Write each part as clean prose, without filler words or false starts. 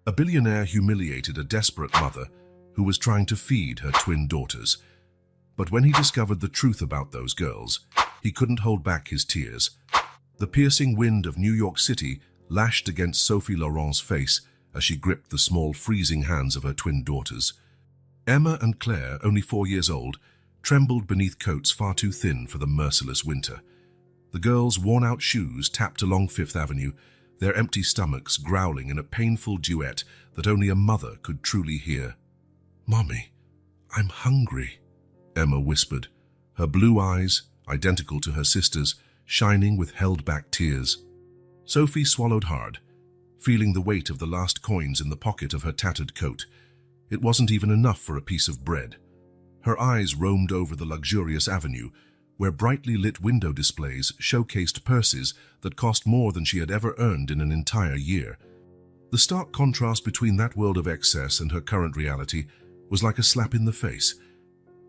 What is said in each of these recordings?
A billionaire humiliated a desperate mother who was trying to feed her twin daughters. But when he discovered the truth about those girls, he couldn't hold back his tears. The piercing wind of New York City lashed against Sophie Laurent's face as she gripped the small, freezing hands of her twin daughters. Emma and Claire, only 4 years old, trembled beneath coats far too thin for the merciless winter. The girls' worn-out shoes tapped along Fifth Avenue, their empty stomachs growling in a painful duet that only a mother could truly hear. "Mommy, I'm hungry," Emma whispered, her blue eyes, identical to her sister's, shining with held-back tears. Sophie swallowed hard, feeling the weight of the last coins in the pocket of her tattered coat. It wasn't even enough for a piece of bread. Her eyes roamed over the luxurious avenue, where brightly lit window displays showcased purses that cost more than she had ever earned in an entire year. The stark contrast between that world of excess and her current reality was like a slap in the face.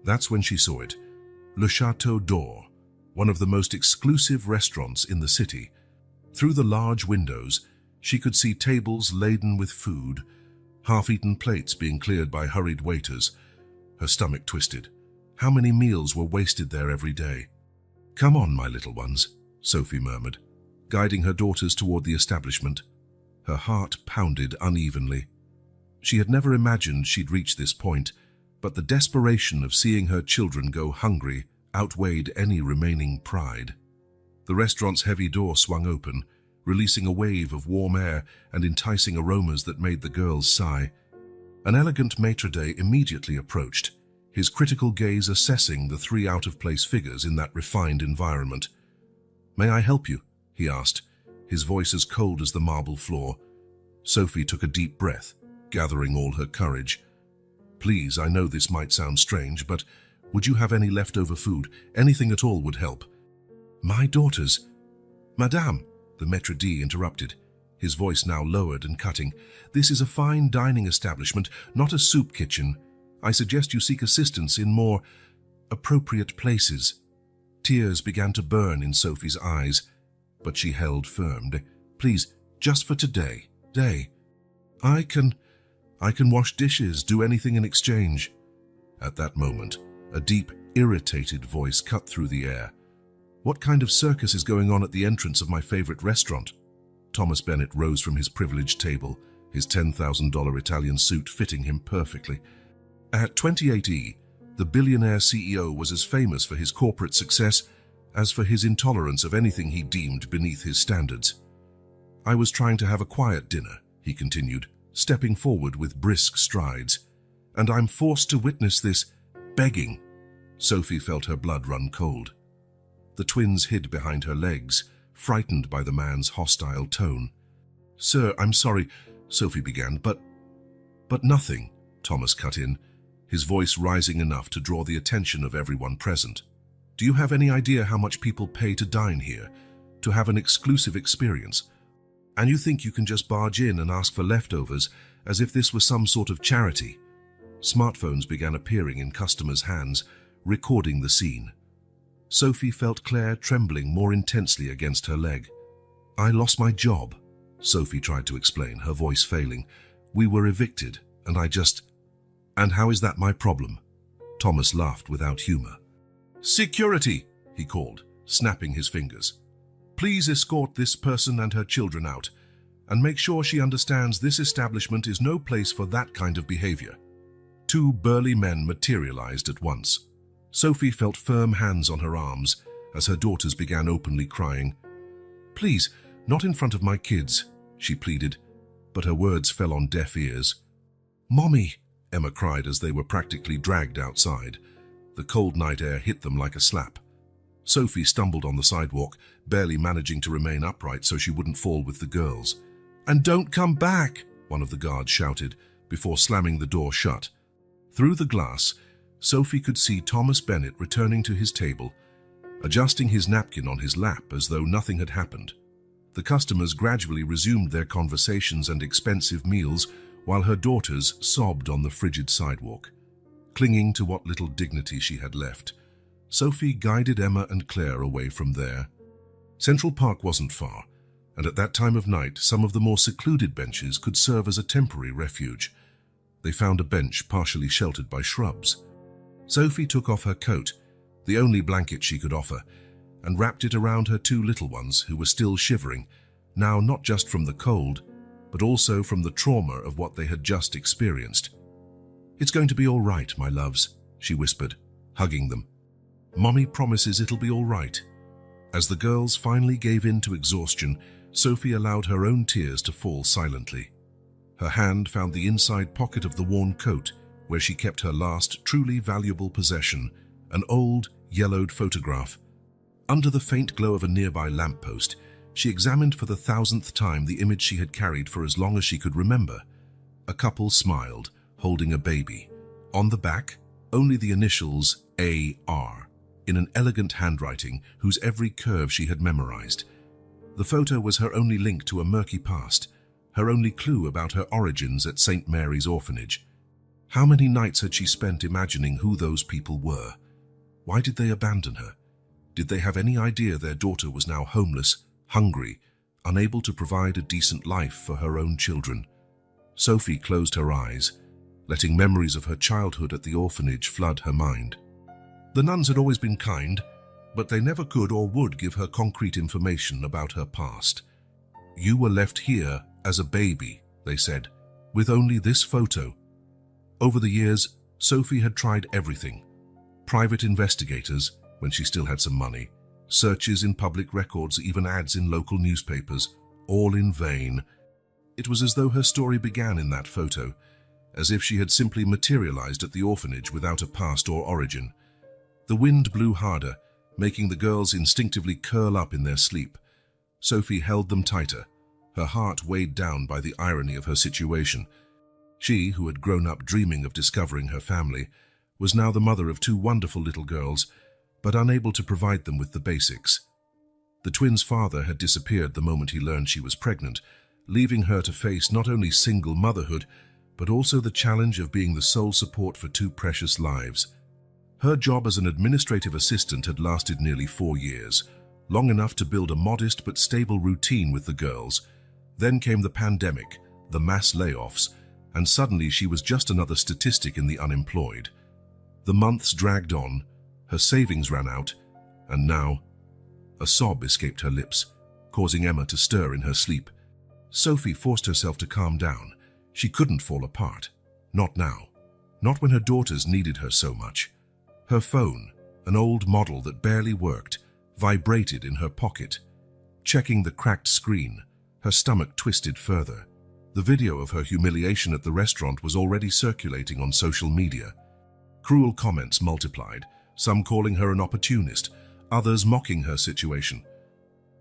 That's when she saw it. Le Chateau d'Or, one of the most exclusive restaurants in the city. Through the large windows, she could see tables laden with food, half-eaten plates being cleared by hurried waiters. Her stomach twisted. How many meals were wasted there every day? "Come on, my little ones," Sophie murmured, guiding her daughters toward the establishment. Her heart pounded unevenly. She had never imagined she'd reach this point, but the desperation of seeing her children go hungry outweighed any remaining pride. The restaurant's heavy door swung open, releasing a wave of warm air and enticing aromas that made the girls sigh. An elegant maitre d' immediately approached, his critical gaze assessing the 3 out-of-place figures in that refined environment. "May I help you?" he asked, his voice as cold as the marble floor. Sophie took a deep breath, gathering all her courage. "Please, I know this might sound strange, but would you have any leftover food? Anything at all would help." "My daughters—" "Madame," the maître d' interrupted, his voice now lowered and cutting. "This is a fine dining establishment, not a soup kitchen. I suggest you seek assistance in more appropriate places." Tears began to burn in Sophie's eyes, but she held firm. "Please, just for today. I can wash dishes, do anything in exchange." At that moment, a deep, irritated voice cut through the air. "What kind of circus is going on at the entrance of my favorite restaurant?" Thomas Bennett rose from his privileged table, his $10,000 Italian suit fitting him perfectly. At 28E, the billionaire CEO was as famous for his corporate success as for his intolerance of anything he deemed beneath his standards. "I was trying to have a quiet dinner," he continued, stepping forward with brisk strides. "And I'm forced to witness this begging." Sophie felt her blood run cold. The twins hid behind her legs, frightened by the man's hostile tone. "Sir, I'm sorry," Sophie began, but nothing," Thomas cut in, his voice rising enough to draw the attention of everyone present. "Do you have any idea how much people pay to dine here, to have an exclusive experience? And you think you can just barge in and ask for leftovers as if this was some sort of charity?" Smartphones began appearing in customers' hands, recording the scene. Sophie felt Claire trembling more intensely against her leg. "I lost my job," Sophie tried to explain, her voice failing. "We were evicted, and And how is that my problem?" Thomas laughed without humor. "Security," he called, snapping his fingers. "Please escort this person and her children out, and make sure she understands this establishment is no place for that kind of behavior." 2 burly men materialized at once. Sophie felt firm hands on her arms as her daughters began openly crying. "Please, not in front of my kids," she pleaded, but her words fell on deaf ears. "Mommy," Emma cried as they were practically dragged outside. The cold night air hit them like a slap. Sophie stumbled on the sidewalk, barely managing to remain upright so she wouldn't fall with the girls. "And don't come back," one of the guards shouted, before slamming the door shut. Through the glass, Sophie could see Thomas Bennett returning to his table, adjusting his napkin on his lap as though nothing had happened. The customers gradually resumed their conversations and expensive meals while her daughters sobbed on the frigid sidewalk. Clinging to what little dignity she had left, Sophie guided Emma and Claire away from there. Central Park wasn't far, and at that time of night some of the more secluded benches could serve as a temporary refuge. They found a bench partially sheltered by shrubs. Sophie took off her coat, the only blanket she could offer, and wrapped it around her two little ones who were still shivering, now not just from the cold, but also from the trauma of what they had just experienced. "It's going to be all right, my loves," she whispered, hugging them. "Mommy promises it'll be all right." As the girls finally gave in to exhaustion, Sophie allowed her own tears to fall silently. Her hand found the inside pocket of the worn coat, where she kept her last truly valuable possession, an old, yellowed photograph. Under the faint glow of a nearby lamppost, she examined for the 1,000th time the image she had carried for as long as she could remember. A couple smiled, holding a baby. On the back, only the initials A.R., in an elegant handwriting whose every curve she had memorized. The photo was her only link to a murky past, her only clue about her origins at St. Mary's Orphanage. How many nights had she spent imagining who those people were? Why did they abandon her? Did they have any idea their daughter was now homeless, hungry, unable to provide a decent life for her own children? Sophie closed her eyes, letting memories of her childhood at the orphanage flood her mind. The nuns had always been kind, but they never could or would give her concrete information about her past. "You were left here as a baby," they said, "with only this photo." Over the years, Sophie had tried everything. Private investigators, when she still had some money, searches in public records, even ads in local newspapers, all in vain. It was as though her story began in that photo, as if she had simply materialized at the orphanage without a past or origin. The wind blew harder, making the girls instinctively curl up in their sleep. Sophie held them tighter, her heart weighed down by the irony of her situation. She, who had grown up dreaming of discovering her family, was now the mother of two wonderful little girls, but unable to provide them with the basics. The twins' father had disappeared the moment he learned she was pregnant, leaving her to face not only single motherhood, but also the challenge of being the sole support for two precious lives. Her job as an administrative assistant had lasted nearly 4 years, long enough to build a modest but stable routine with the girls. Then came the pandemic, the mass layoffs, and suddenly she was just another statistic in the unemployed. The months dragged on, her savings ran out, and now... A sob escaped her lips, causing Emma to stir in her sleep. Sophie forced herself to calm down. She couldn't fall apart. Not now. Not when her daughters needed her so much. Her phone, an old model that barely worked, vibrated in her pocket. Checking the cracked screen, her stomach twisted further. The video of her humiliation at the restaurant was already circulating on social media. Cruel comments multiplied, some calling her an opportunist, others mocking her situation.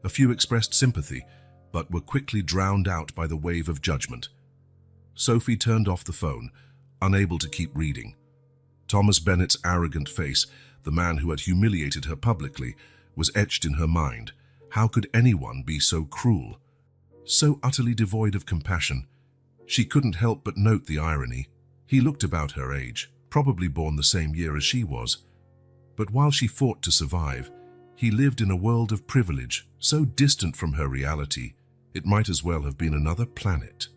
A few expressed sympathy, but were quickly drowned out by the wave of judgment. Sophie turned off the phone, unable to keep reading. Thomas Bennett's arrogant face, the man who had humiliated her publicly, was etched in her mind. How could anyone be so cruel? So utterly devoid of compassion. She couldn't help but note the irony. He looked about her age, probably born the same year as she was. But while she fought to survive, he lived in a world of privilege, so distant from her reality, it might as well have been another planet.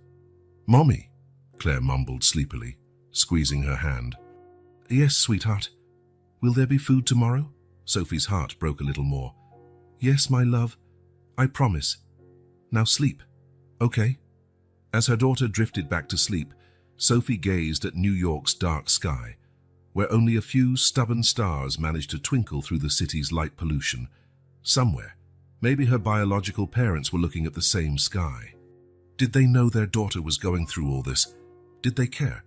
"Mommy," Claire mumbled sleepily, squeezing her hand. "Yes, sweetheart. Will there be food tomorrow?" Sophie's heart broke a little more. "Yes, my love. I promise. Now sleep, okay?" As her daughter drifted back to sleep, Sophie gazed at New York's dark sky, where only a few stubborn stars managed to twinkle through the city's light pollution. Somewhere, maybe her biological parents were looking at the same sky. Did they know their daughter was going through all this? Did they care?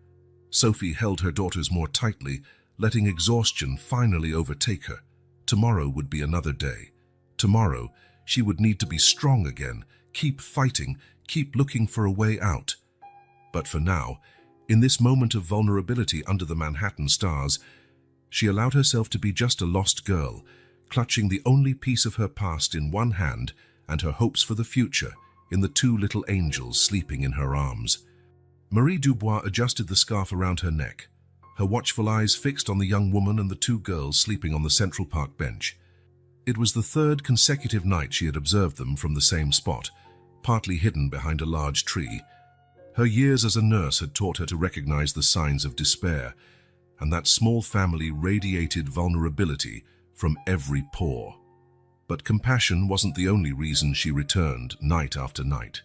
Sophie held her daughters more tightly, letting exhaustion finally overtake her. Tomorrow would be another day. Tomorrow, she would need to be strong again, keep fighting, keep looking for a way out. But for now, in this moment of vulnerability under the Manhattan stars, she allowed herself to be just a lost girl, clutching the only piece of her past in one hand and her hopes for the future in the two little angels sleeping in her arms. Marie Dubois adjusted the scarf around her neck, her watchful eyes fixed on the young woman and the two girls sleeping on the Central Park bench. It was the third consecutive night she had observed them from the same spot, partly hidden behind a large tree. Her years as a nurse had taught her to recognize the signs of despair, and that small family radiated vulnerability from every pore. But compassion wasn't the only reason she returned night after night.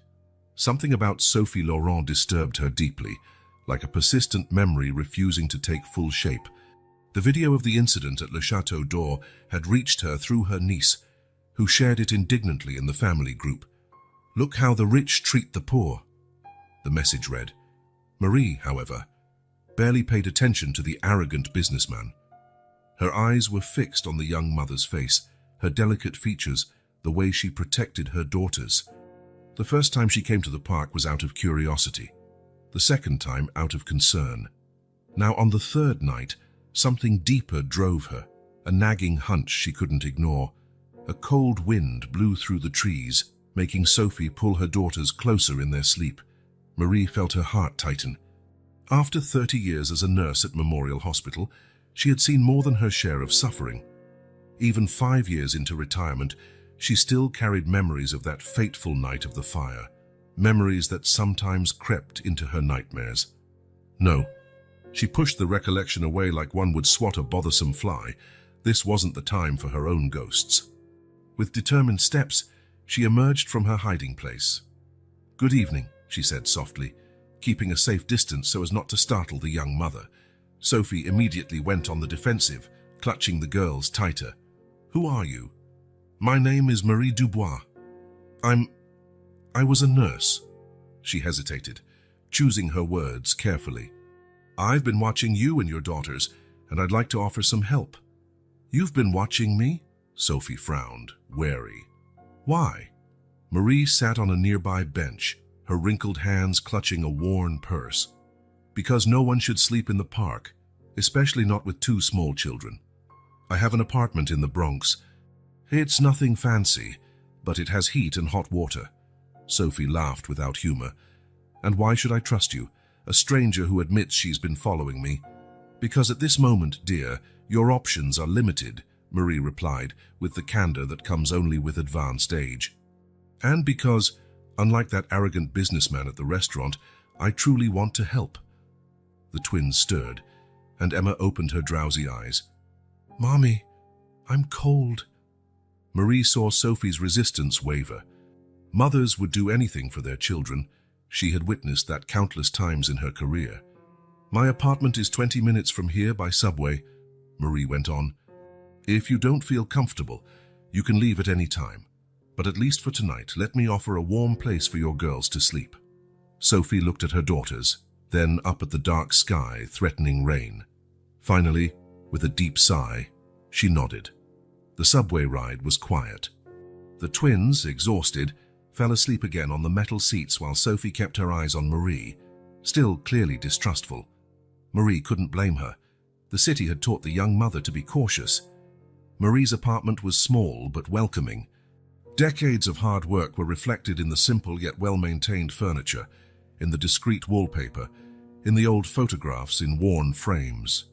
Something about Sophie Laurent disturbed her deeply, like a persistent memory refusing to take full shape. The video of the incident at Le Château d'Or had reached her through her niece, who shared it indignantly in the family group. "Look how the rich treat the poor," the message read. Marie, however, barely paid attention to the arrogant businessman. Her eyes were fixed on the young mother's face, her delicate features, the way she protected her daughters. The first time she came to the park was out of curiosity, the second time out of concern. Now on the third night, something deeper drove her, a nagging hunch she couldn't ignore. A cold wind blew through the trees, making Sophie pull her daughters closer in their sleep. Marie felt her heart tighten. After 30 years as a nurse at Memorial Hospital, she had seen more than her share of suffering. Even 5 years into retirement, she still carried memories of that fateful night of the fire, memories that sometimes crept into her nightmares. No, she pushed the recollection away like one would swat a bothersome fly. This wasn't the time for her own ghosts. With determined steps, she emerged from her hiding place. "Good evening," she said softly, keeping a safe distance so as not to startle the young mother. Sophie immediately went on the defensive, clutching the girls tighter. "Who are you?" "My name is Marie Dubois. I was a nurse." She hesitated, choosing her words carefully. "I've been watching you and your daughters, and I'd like to offer some help." "You've been watching me?" Sophie frowned, wary. "Why?" Marie sat on a nearby bench, her wrinkled hands clutching a worn purse. "Because no one should sleep in the park, especially not with 2 small children. I have an apartment in the Bronx. It's nothing fancy, but it has heat and hot water." Sophie laughed without humor. "And why should I trust you, a stranger who admits she's been following me?" "Because at this moment, dear, your options are limited," Marie replied, with the candor that comes only with advanced age. "And because, unlike that arrogant businessman at the restaurant, I truly want to help." The twins stirred, and Emma opened her drowsy eyes. "Mommy, I'm cold." Marie saw Sophie's resistance waver. Mothers would do anything for their children. She had witnessed that countless times in her career. "My apartment is 20 minutes from here by subway," Marie went on. "If you don't feel comfortable, you can leave at any time. But at least for tonight, let me offer a warm place for your girls to sleep." Sophie looked at her daughters, then up at the dark sky, threatening rain. Finally, with a deep sigh, she nodded. The subway ride was quiet. The twins, exhausted, fell asleep again on the metal seats while Sophie kept her eyes on Marie, still clearly distrustful. Marie couldn't blame her. The city had taught the young mother to be cautious. Marie's apartment was small but welcoming. Decades of hard work were reflected in the simple yet well-maintained furniture, in the discreet wallpaper, in the old photographs in worn frames.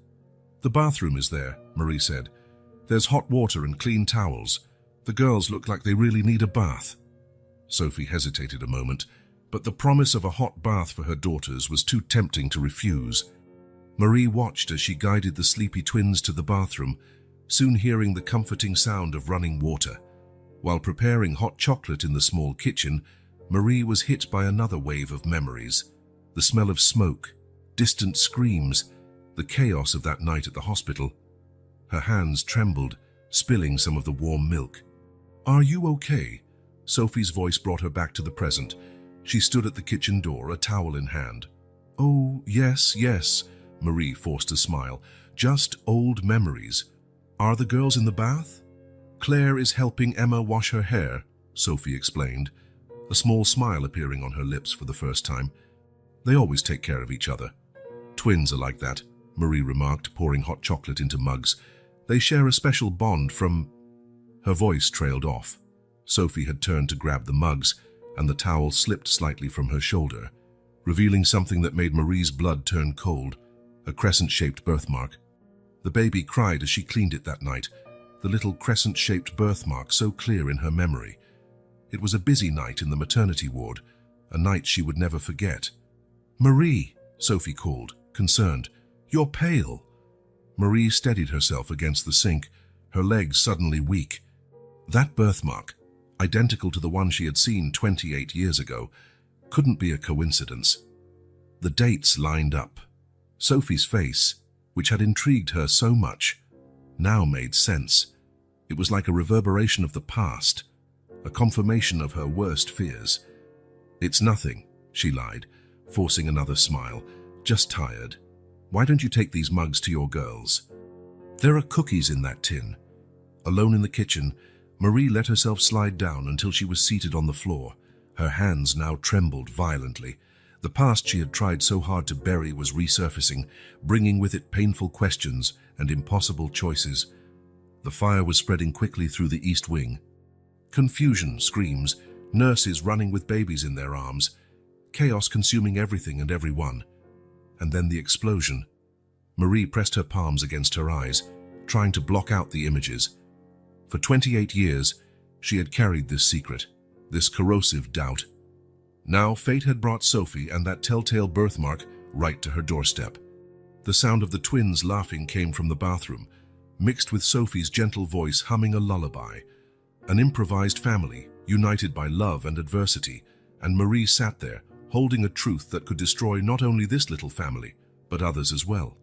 "The bathroom is there," Marie said. "There's hot water and clean towels. The girls look like they really need a bath." Sophie hesitated a moment, but the promise of a hot bath for her daughters was too tempting to refuse. Marie watched as she guided the sleepy twins to the bathroom, soon hearing the comforting sound of running water. While preparing hot chocolate in the small kitchen, Marie was hit by another wave of memories. The smell of smoke, distant screams, the chaos of that night at the hospital. Her hands trembled, spilling some of the warm milk. "Are you okay?" Sophie's voice brought her back to the present. She stood at the kitchen door, a towel in hand. "Oh, yes, yes," Marie forced a smile. "Just old memories. Are the girls in the bath?" "Claire is helping Emma wash her hair," Sophie explained, a small smile appearing on her lips for the first time. "They always take care of each other." "Twins are like that," Marie remarked, pouring hot chocolate into mugs. "They share a special bond from—" Her voice trailed off. Sophie had turned to grab the mugs, and the towel slipped slightly from her shoulder, revealing something that made Marie's blood turn cold, a crescent-shaped birthmark. The baby cried as she cleaned it that night, the little crescent-shaped birthmark so clear in her memory. It was a busy night in the maternity ward, a night she would never forget. "Marie," Sophie called, concerned. "You're pale." Marie steadied herself against the sink, her legs suddenly weak. That birthmark, identical to the one she had seen 28 years ago, couldn't be a coincidence. The dates lined up. Sophie's face, which had intrigued her so much, now made sense. It was like a reverberation of the past, a confirmation of her worst fears. "It's nothing," she lied, forcing another smile. "Just tired. Why don't you take these mugs to your girls?" "There are cookies in that tin." Alone in the kitchen, Marie let herself slide down until she was seated on the floor. Her hands now trembled violently. The past she had tried so hard to bury was resurfacing, bringing with it painful questions and impossible choices. The fire was spreading quickly through the East Wing. Confusion, screams, nurses running with babies in their arms, chaos consuming everything and everyone. And then the explosion. Marie pressed her palms against her eyes, trying to block out the images. For 28 years, she had carried this secret, this corrosive doubt. Now fate had brought Sophie and that telltale birthmark right to her doorstep. The sound of the twins laughing came from the bathroom, mixed with Sophie's gentle voice humming a lullaby. An improvised family, united by love and adversity, and Marie sat there, holding a truth that could destroy not only this little family, but others as well.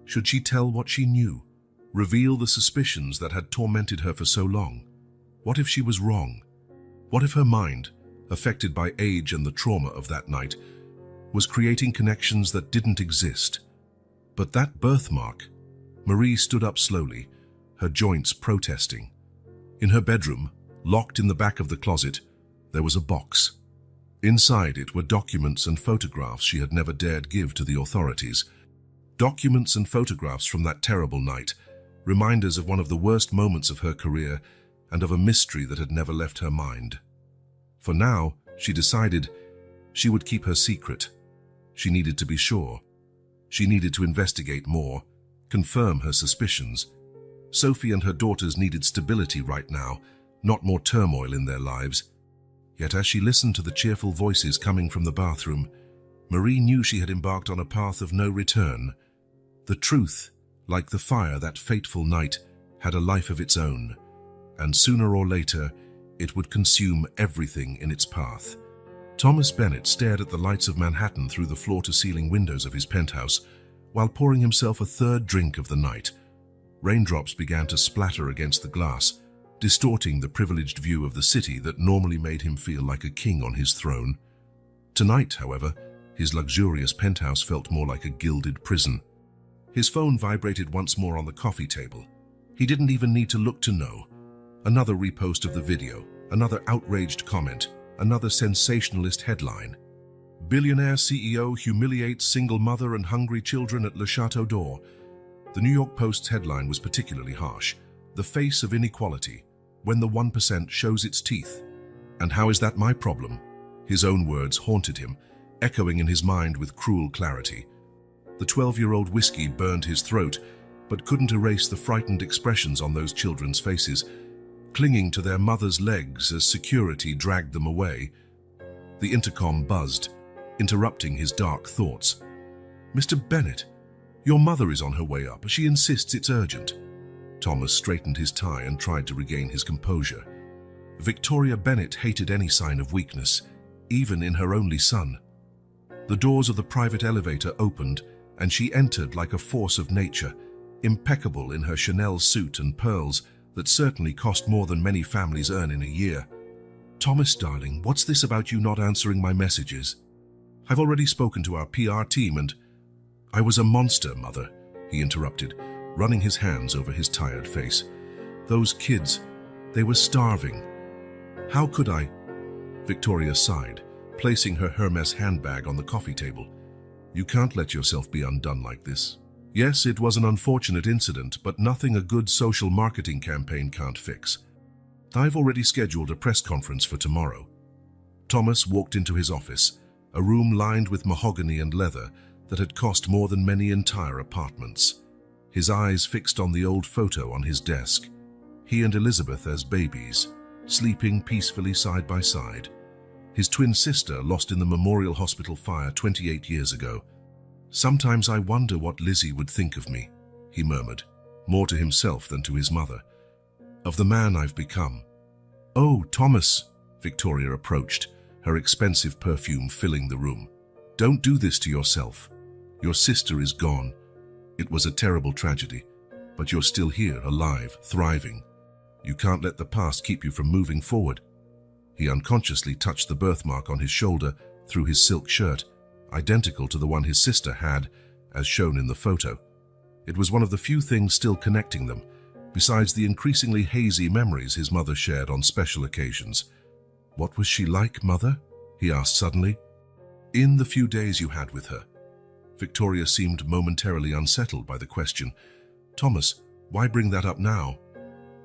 Should she tell what she knew? Reveal the suspicions that had tormented her for so long? What if she was wrong? What if her mind, affected by age and the trauma of that night, was creating connections that didn't exist? But that birthmark. Marie stood up slowly, her joints protesting. In her bedroom, locked in the back of the closet, there was a box. Inside it were documents and photographs she had never dared give to the authorities. Documents and photographs from that terrible night, reminders of one of the worst moments of her career and of a mystery that had never left her mind. For now, she decided, she would keep her secret. She needed to be sure. She needed to investigate more, confirm her suspicions. Sophie and her daughters needed stability right now, not more turmoil in their lives. Yet as she listened to the cheerful voices coming from the bathroom, Marie knew she had embarked on a path of no return. The truth, like the fire that fateful night, had a life of its own, and sooner or later, it would consume everything in its path. Thomas Bennett stared at the lights of Manhattan through the floor-to-ceiling windows of his penthouse, while pouring himself a third drink of the night. Raindrops began to splatter against the glass, distorting the privileged view of the city that normally made him feel like a king on his throne. Tonight, however, his luxurious penthouse felt more like a gilded prison. His phone vibrated once more on the coffee table. He didn't even need to look to know. Another repost of the video, another outraged comment, another sensationalist headline. Billionaire CEO humiliates single mother and hungry children at Le Chateau d'Or. The New York Post's headline was particularly harsh. The face of inequality, when the 1% shows its teeth. And how is that my problem? His own words haunted him, echoing in his mind with cruel clarity. The 12-year-old whiskey burned his throat, but couldn't erase the frightened expressions on those children's faces, clinging to their mother's legs as security dragged them away. The intercom buzzed, interrupting his dark thoughts. "Mr. Bennett, your mother is on her way up. She insists it's urgent." Thomas straightened his tie and tried to regain his composure. Victoria Bennett hated any sign of weakness, even in her only son. The doors of the private elevator opened, and she entered like a force of nature, impeccable in her Chanel suit and pearls that certainly cost more than many families earn in a year. "Thomas, darling, what's this about you not answering my messages? I've already spoken to our PR team and—" "I was a monster, Mother," he interrupted, running his hands over his tired face. "Those kids, they were starving. How could I—" Victoria sighed, placing her Hermes handbag on the coffee table. "You can't let yourself be undone like this. Yes, it was an unfortunate incident, but nothing a good social marketing campaign can't fix. I've already scheduled a press conference for tomorrow." Thomas walked into his office, a room lined with mahogany and leather that had cost more than many entire apartments. His eyes fixed on the old photo on his desk. He and Elizabeth as babies, sleeping peacefully side by side. His twin sister lost in the Memorial Hospital fire 28 years ago. "Sometimes I wonder what Lizzie would think of me," he murmured, more to himself than to his mother. "Of the man I've become." "Oh, Thomas," Victoria approached, her expensive perfume filling the room. "Don't do this to yourself. Your sister is gone. It was a terrible tragedy, but you're still here, alive, thriving. You can't let the past keep you from moving forward." He unconsciously touched the birthmark on his shoulder through his silk shirt, identical to the one his sister had, as shown in the photo. It was one of the few things still connecting them, besides the increasingly hazy memories his mother shared on special occasions. "What was she like, Mother?" he asked suddenly. "In the few days you had with her." Victoria seemed momentarily unsettled by the question. "Thomas, why bring that up now?"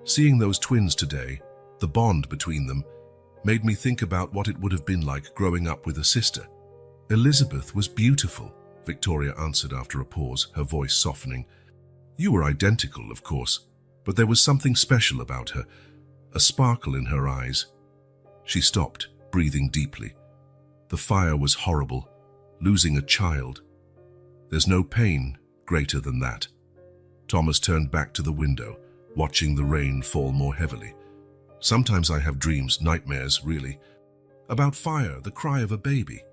"Seeing those twins today, the bond between them, made me think about what it would have been like growing up with a sister." "Elizabeth was beautiful," Victoria answered after a pause, her voice softening. "You were identical, of course, but there was something special about her, a sparkle in her eyes." She stopped, breathing deeply. The fire was horrible, losing a child. There's no pain greater than that. Thomas turned back to the window, watching the rain fall more heavily. "Sometimes I have dreams, nightmares, really. About fire, the cry of a baby."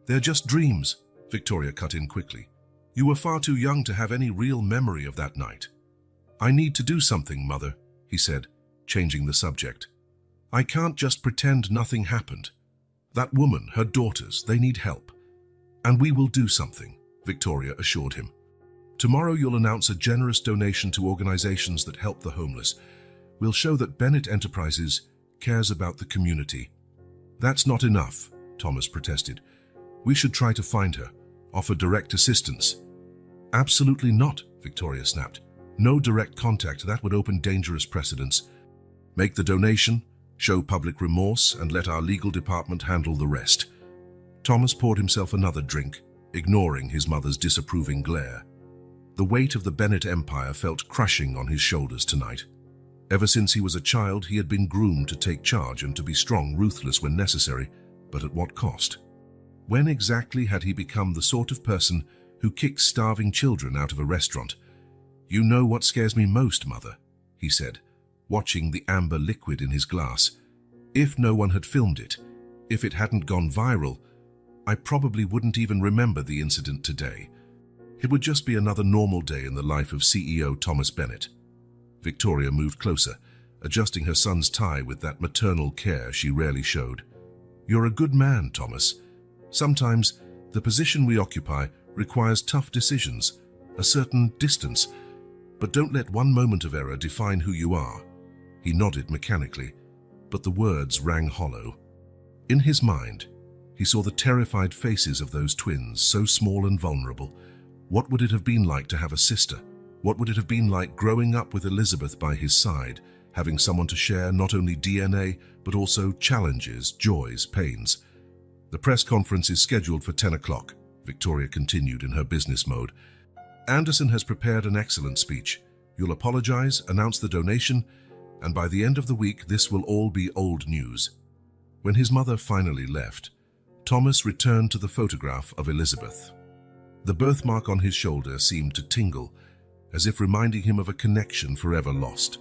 "They're just dreams," Victoria cut in quickly. "You were far too young to have any real memory of that night." "I need to do something, Mother," he said, changing the subject. "I can't just pretend nothing happened. That woman, her daughters, they need help. And we will do something," Victoria assured him. "Tomorrow you'll announce a generous donation to organizations that help the homeless. We'll show that Bennett Enterprises cares about the community." "That's not enough," Thomas protested. "We should try to find her, offer direct assistance." "Absolutely not," Victoria snapped. "No direct contact, that would open dangerous precedents. Make the donation, show public remorse, and let our legal department handle the rest." Thomas poured himself another drink, ignoring his mother's disapproving glare. The weight of the Bennett empire felt crushing on his shoulders tonight. Ever since he was a child, he had been groomed to take charge and to be strong, ruthless when necessary, but at what cost? When exactly had he become the sort of person who kicks starving children out of a restaurant? "You know what scares me most, Mother," he said, watching the amber liquid in his glass. "If no one had filmed it, if it hadn't gone viral, I probably wouldn't even remember the incident today. It would just be another normal day in the life of CEO Thomas Bennett." Victoria moved closer, adjusting her son's tie with that maternal care she rarely showed. "You're a good man, Thomas. Sometimes the position we occupy requires tough decisions, a certain distance, but don't let one moment of error define who you are." He nodded mechanically, but the words rang hollow. In his mind, he saw the terrified faces of those twins, so small and vulnerable. What would it have been like to have a sister? What would it have been like growing up with Elizabeth by his side, having someone to share not only DNA, but also challenges, joys, pains? "The press conference is scheduled for 10 o'clock, Victoria continued in her business mode. "Anderson has prepared an excellent speech. You'll apologize, announce the donation, and by the end of the week, this will all be old news." When his mother finally left, Thomas returned to the photograph of Elizabeth. The birthmark on his shoulder seemed to tingle, as if reminding him of a connection forever lost.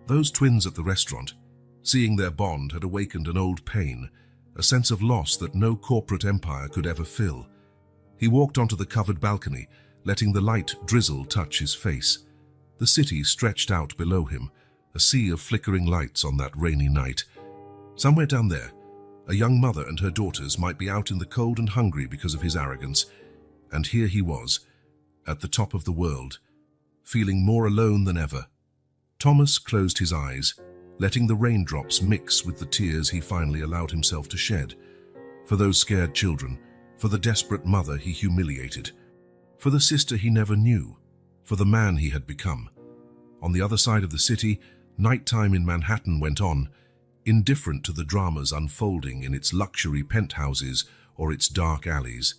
Those twins at the restaurant, seeing their bond, had awakened an old pain, a sense of loss that no corporate empire could ever fill. He walked onto the covered balcony, letting the light drizzle touch his face. The city stretched out below him, a sea of flickering lights on that rainy night. Somewhere down there, a young mother and her daughters might be out in the cold and hungry because of his arrogance. And here he was, at the top of the world, feeling more alone than ever. Thomas closed his eyes, letting the raindrops mix with the tears he finally allowed himself to shed. For those scared children, for the desperate mother he humiliated, for the sister he never knew, for the man he had become. On the other side of the city, nighttime in Manhattan went on, indifferent to the dramas unfolding in its luxury penthouses or its dark alleys.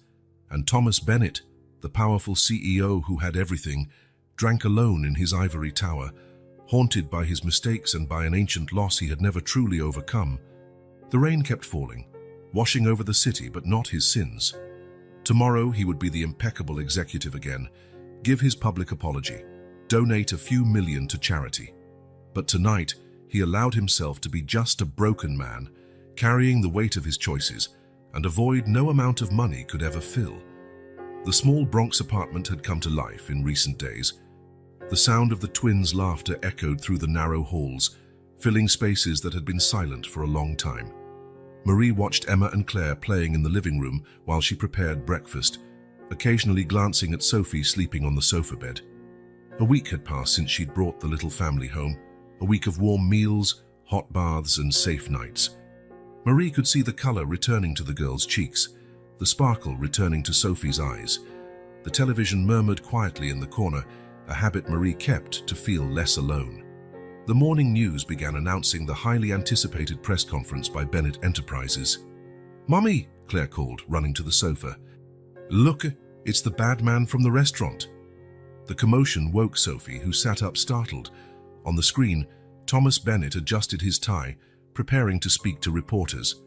And Thomas Bennett, the powerful CEO who had everything, drank alone in his ivory tower, haunted by his mistakes and by an ancient loss he had never truly overcome. The rain kept falling, washing over the city, but not his sins. Tomorrow he would be the impeccable executive again, give his public apology, donate a few million to charity. But tonight, he allowed himself to be just a broken man, carrying the weight of his choices, and a void no amount of money could ever fill. The small Bronx apartment had come to life in recent days. The sound of the twins' laughter echoed through the narrow halls, filling spaces that had been silent for a long time. Marie watched Emma and Claire playing in the living room while she prepared breakfast, occasionally glancing at Sophie sleeping on the sofa bed. A week had passed since she'd brought the little family home, a week of warm meals, hot baths, and safe nights. Marie could see the color returning to the girl's cheeks, the sparkle returning to Sophie's eyes. The television murmured quietly in the corner, a habit Marie kept to feel less alone. The morning news began announcing the highly anticipated press conference by Bennett Enterprises. "Mommy," Claire called, running to the sofa. "Look, it's the bad man from the restaurant." The commotion woke Sophie, who sat up startled. On the screen, Thomas Bennett adjusted his tie, preparing to speak to reporters.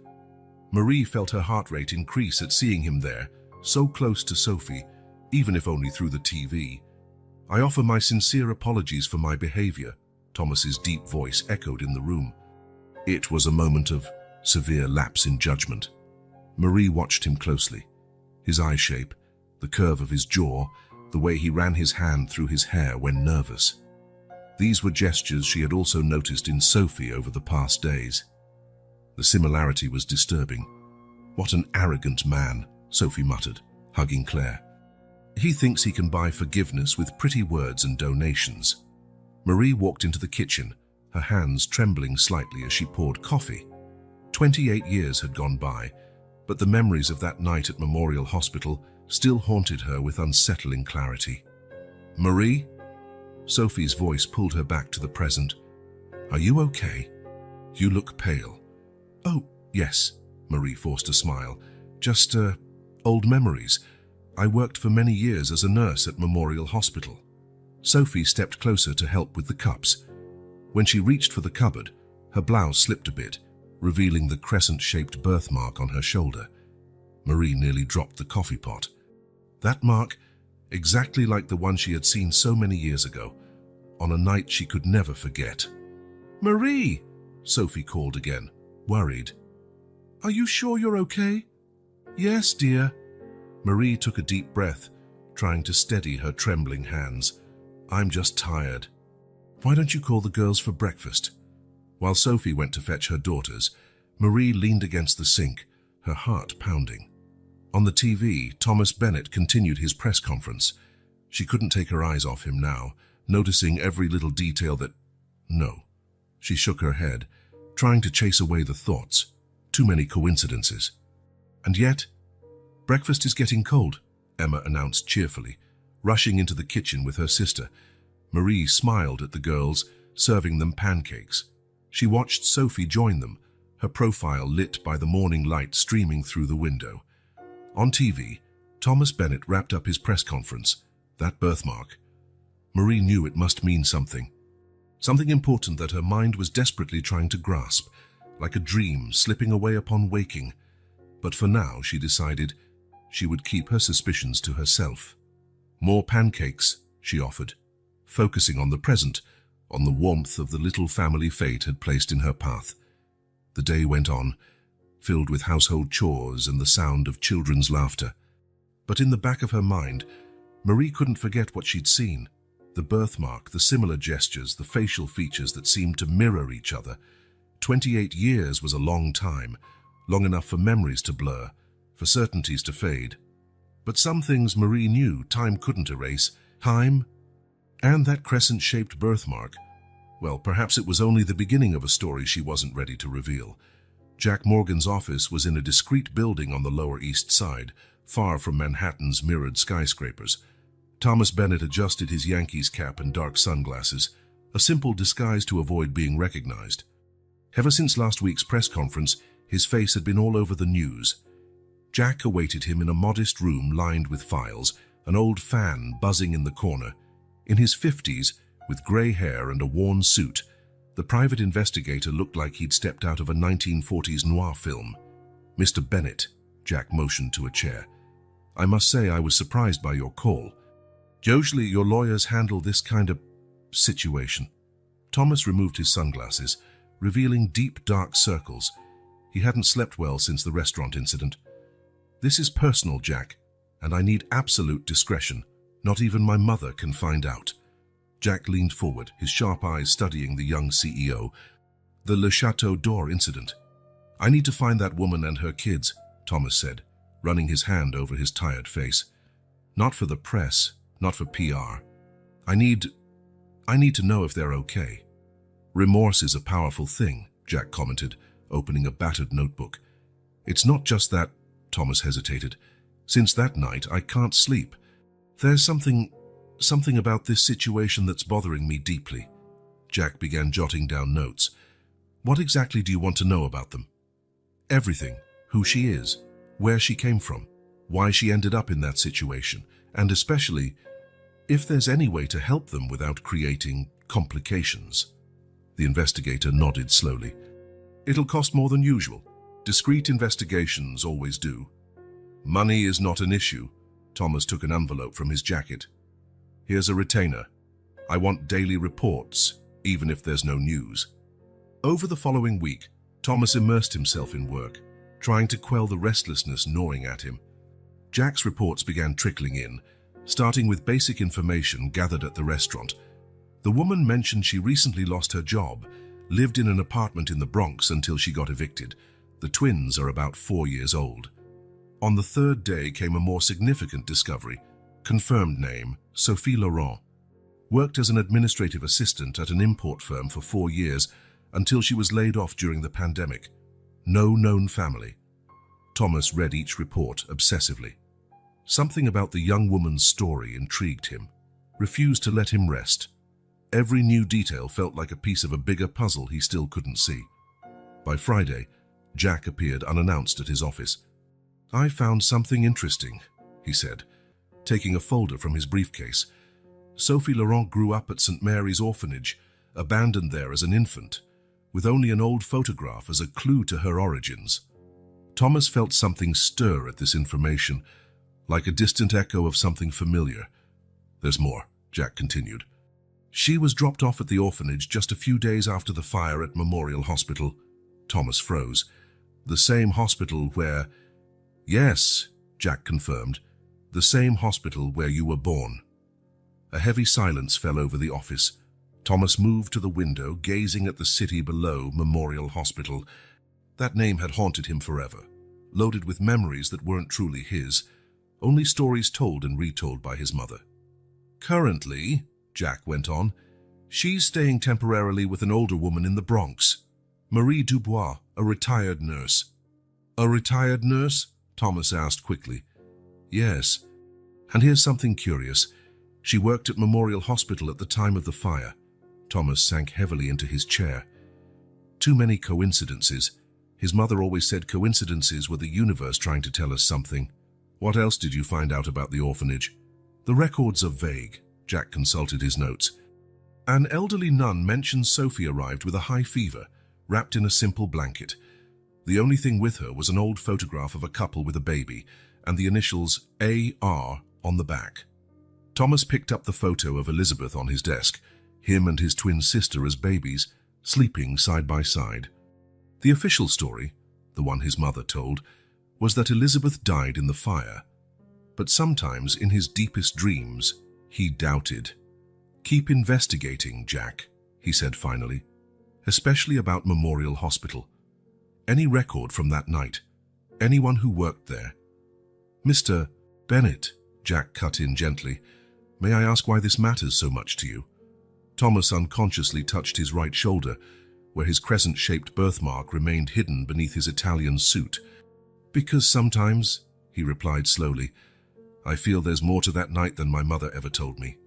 Marie felt her heart rate increase at seeing him there, so close to Sophie, even if only through the TV. "I offer my sincere apologies for my behavior," Thomas's deep voice echoed in the room. It was a moment of severe lapse in judgment. Marie watched him closely. His eye shape, the curve of his jaw, the way he ran his hand through his hair when nervous. These were gestures she had also noticed in Sophie over the past days. The similarity was disturbing. "What an arrogant man," Sophie muttered, hugging Claire. "He thinks he can buy forgiveness with pretty words and donations." Marie walked into the kitchen, her hands trembling slightly as she poured coffee. 28 years had gone by, but the memories of that night at Memorial Hospital still haunted her with unsettling clarity. "Marie?" Sophie's voice pulled her back to the present. "Are you okay? You look pale." "Oh, yes," Marie forced a smile. "Just, old memories. I worked for many years as a nurse at Memorial Hospital." Sophie stepped closer to help with the cups. When she reached for the cupboard, her blouse slipped a bit, revealing the crescent-shaped birthmark on her shoulder. Marie nearly dropped the coffee pot. That mark, exactly like the one she had seen so many years ago, on a night she could never forget. "Marie!" Sophie called again, worried. "Are you sure you're okay?" "Yes, dear." Marie took a deep breath, trying to steady her trembling hands. "I'm just tired." "Why don't you call the girls for breakfast?" While Sophie went to fetch her daughters, Marie leaned against the sink, her heart pounding. On the TV, Thomas Bennett continued his press conference. She couldn't take her eyes off him now, noticing every little detail that... No. She shook her head, trying to chase away the thoughts. Too many coincidences. And yet... "Breakfast is getting cold," Emma announced cheerfully, rushing into the kitchen with her sister. Marie smiled at the girls, serving them pancakes. She watched Sophie join them, her profile lit by the morning light streaming through the window. On TV, Thomas Bennett wrapped up his press conference. That birthmark. Marie knew it must mean something. Something important that her mind was desperately trying to grasp, like a dream slipping away upon waking. But for now, she decided, she would keep her suspicions to herself. "More pancakes," she offered, focusing on the present, on the warmth of the little family fate had placed in her path. The day went on, filled with household chores and the sound of children's laughter. But in the back of her mind, Marie couldn't forget what she'd seen. The birthmark, the similar gestures, the facial features that seemed to mirror each other. 28 years was a long time, long enough for memories to blur, for certainties to fade. But some things Marie knew time couldn't erase. Time, and that crescent-shaped birthmark. Well, perhaps it was only the beginning of a story she wasn't ready to reveal. Jack Morgan's office was in a discreet building on the Lower East Side, far from Manhattan's mirrored skyscrapers. Thomas Bennett adjusted his Yankees cap and dark sunglasses, a simple disguise to avoid being recognized. Ever since last week's press conference, his face had been all over the news. Jack awaited him in a modest room lined with files, an old fan buzzing in the corner. In his 50s, with grey hair and a worn suit. The private investigator looked like he'd stepped out of a 1940s noir film. "Mr. Bennett," Jack motioned to a chair. "I must say I was surprised by your call. Usually your lawyers handle this kind of situation." Thomas removed his sunglasses, revealing deep, dark circles. He hadn't slept well since the restaurant incident. "This is personal, Jack, and I need absolute discretion. Not even my mother can find out." Jack leaned forward, his sharp eyes studying the young CEO. "The Le Chateau d'Or incident. I need to find that woman and her kids," Thomas said, running his hand over his tired face. "Not for the press, not for PR. I need to know if they're okay." "Remorse is a powerful thing," Jack commented, opening a battered notebook. "It's not just that," Thomas hesitated. "Since that night, I can't sleep. There's something about this situation that's bothering me deeply." Jack began jotting down notes. "What exactly do you want to know about them?" "Everything. Who she is, where she came from, why she ended up in that situation, and especially if there's any way to help them without creating complications." The investigator nodded slowly. "It'll cost more than usual. Discreet investigations always do." "Money is not an issue." Thomas took an envelope from his jacket. "Here's a retainer. I want daily reports, even if there's no news." Over the following week, Thomas immersed himself in work, trying to quell the restlessness gnawing at him. Jack's reports began trickling in, starting with basic information gathered at the restaurant. The woman mentioned she recently lost her job, lived in an apartment in the Bronx until she got evicted. The twins are about 4 years old. On the third day came a more significant discovery. Confirmed name, Sophie Laurent. Worked as an administrative assistant at an import firm for 4 years until she was laid off during the pandemic. No known family. Thomas read each report obsessively. Something about the young woman's story intrigued him, refused to let him rest. Every new detail felt like a piece of a bigger puzzle he still couldn't see. By Friday, Jack appeared unannounced at his office. "I found something interesting," he said, taking a folder from his briefcase. "Sophie Laurent grew up at St. Mary's Orphanage, abandoned there as an infant, with only an old photograph as a clue to her origins." Thomas felt something stir at this information, like a distant echo of something familiar. "There's more," Jack continued. "She was dropped off at the orphanage just a few days after the fire at Memorial Hospital." Thomas froze. "The same hospital where—" "Yes," Jack confirmed. "The same hospital where you were born." A heavy silence fell over the office. Thomas moved to the window, gazing at the city below Memorial Hospital. That name had haunted him forever, loaded with memories that weren't truly his, only stories told and retold by his mother. "Currently," Jack went on, "she's staying temporarily with an older woman in the Bronx, Marie Dubois, a retired nurse." "A retired nurse?" Thomas asked quickly. "Yes. And here's something curious. She worked at Memorial Hospital at the time of the fire." Thomas sank heavily into his chair. Too many coincidences. His mother always said coincidences were the universe trying to tell us something. "What else did you find out about the orphanage?" "The records are vague." Jack consulted his notes. "An elderly nun mentions Sophie arrived with a high fever, wrapped in a simple blanket. The only thing with her was an old photograph of a couple with a baby, and the initials AR on the back." Thomas picked up the photo of Elizabeth on his desk, him and his twin sister as babies, sleeping side by side. The official story, the one his mother told, was that Elizabeth died in the fire. But sometimes in his deepest dreams, he doubted. "Keep investigating, Jack," he said finally, "especially about Memorial Hospital. Any record from that night, anyone who worked there." "Mr. Bennett," Jack cut in gently, "may I ask why this matters so much to you?" Thomas unconsciously touched his right shoulder, where his crescent-shaped birthmark remained hidden beneath his Italian suit. "Because sometimes," he replied slowly, "I feel there's more to that night than my mother ever told me."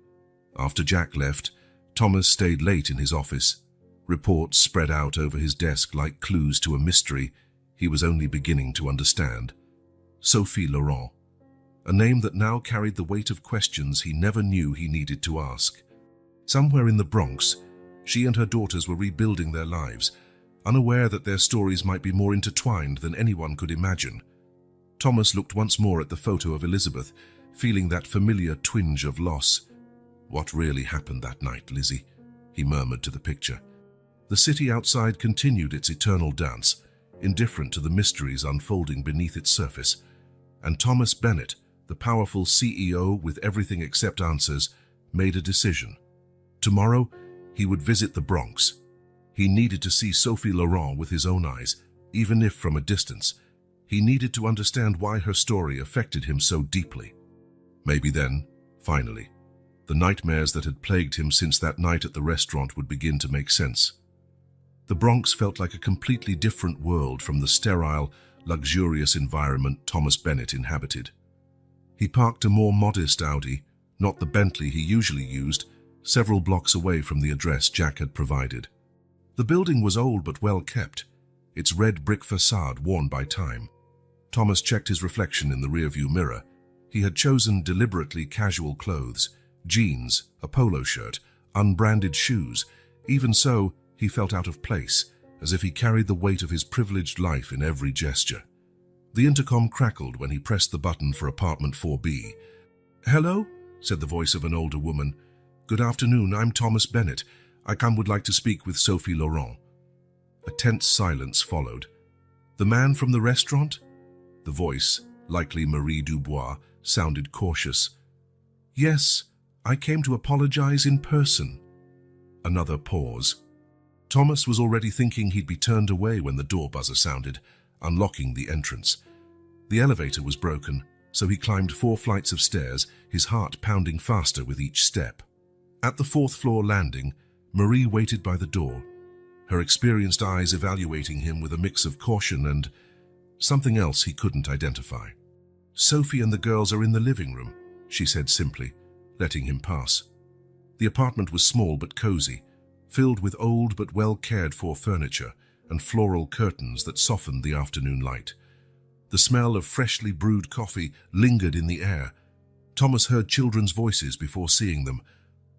After Jack left, Thomas stayed late in his office. Reports spread out over his desk like clues to a mystery he was only beginning to understand. Sophie Laurent, a name that now carried the weight of questions he never knew he needed to ask. Somewhere in the Bronx, she and her daughters were rebuilding their lives, unaware that their stories might be more intertwined than anyone could imagine. Thomas looked once more at the photo of Elizabeth, feeling that familiar twinge of loss. "What really happened that night, Lizzie?" he murmured to the picture. The city outside continued its eternal dance, indifferent to the mysteries unfolding beneath its surface. And Thomas Bennett, the powerful CEO with everything except answers, made a decision. Tomorrow, he would visit the Bronx. He needed to see Sophie Laurent with his own eyes, even if from a distance. He needed to understand why her story affected him so deeply. Maybe then, finally, the nightmares that had plagued him since that night at the restaurant would begin to make sense. The Bronx felt like a completely different world from the sterile, luxurious environment Thomas Bennett inhabited. He parked a more modest Audi, not the Bentley he usually used, several blocks away from the address Jack had provided. The building was old but well kept, its red brick facade worn by time. Thomas checked his reflection in the rearview mirror. He had chosen deliberately casual clothes, jeans, a polo shirt, unbranded shoes. Even so, he felt out of place, as if he carried the weight of his privileged life in every gesture. The intercom crackled when he pressed the button for apartment 4B. "Hello?" said the voice of an older woman. "Good afternoon, I'm Thomas Bennett. I would like to speak with Sophie Laurent." A tense silence followed. "The man from the restaurant?" The voice, likely Marie Dubois, sounded cautious. "Yes, I came to apologize in person." Another pause. Thomas was already thinking he'd be turned away when the door buzzer sounded, unlocking the entrance. The elevator was broken, so he climbed 4 flights of stairs, his heart pounding faster with each step. At the 4th floor landing, Marie waited by the door, her experienced eyes evaluating him with a mix of caution and something else he couldn't identify. "Sophie and the girls are in the living room," she said simply, letting him pass. The apartment was small but cozy, filled with old but well-cared-for furniture and floral curtains that softened the afternoon light. The smell of freshly brewed coffee lingered in the air. Thomas heard children's voices before seeing them.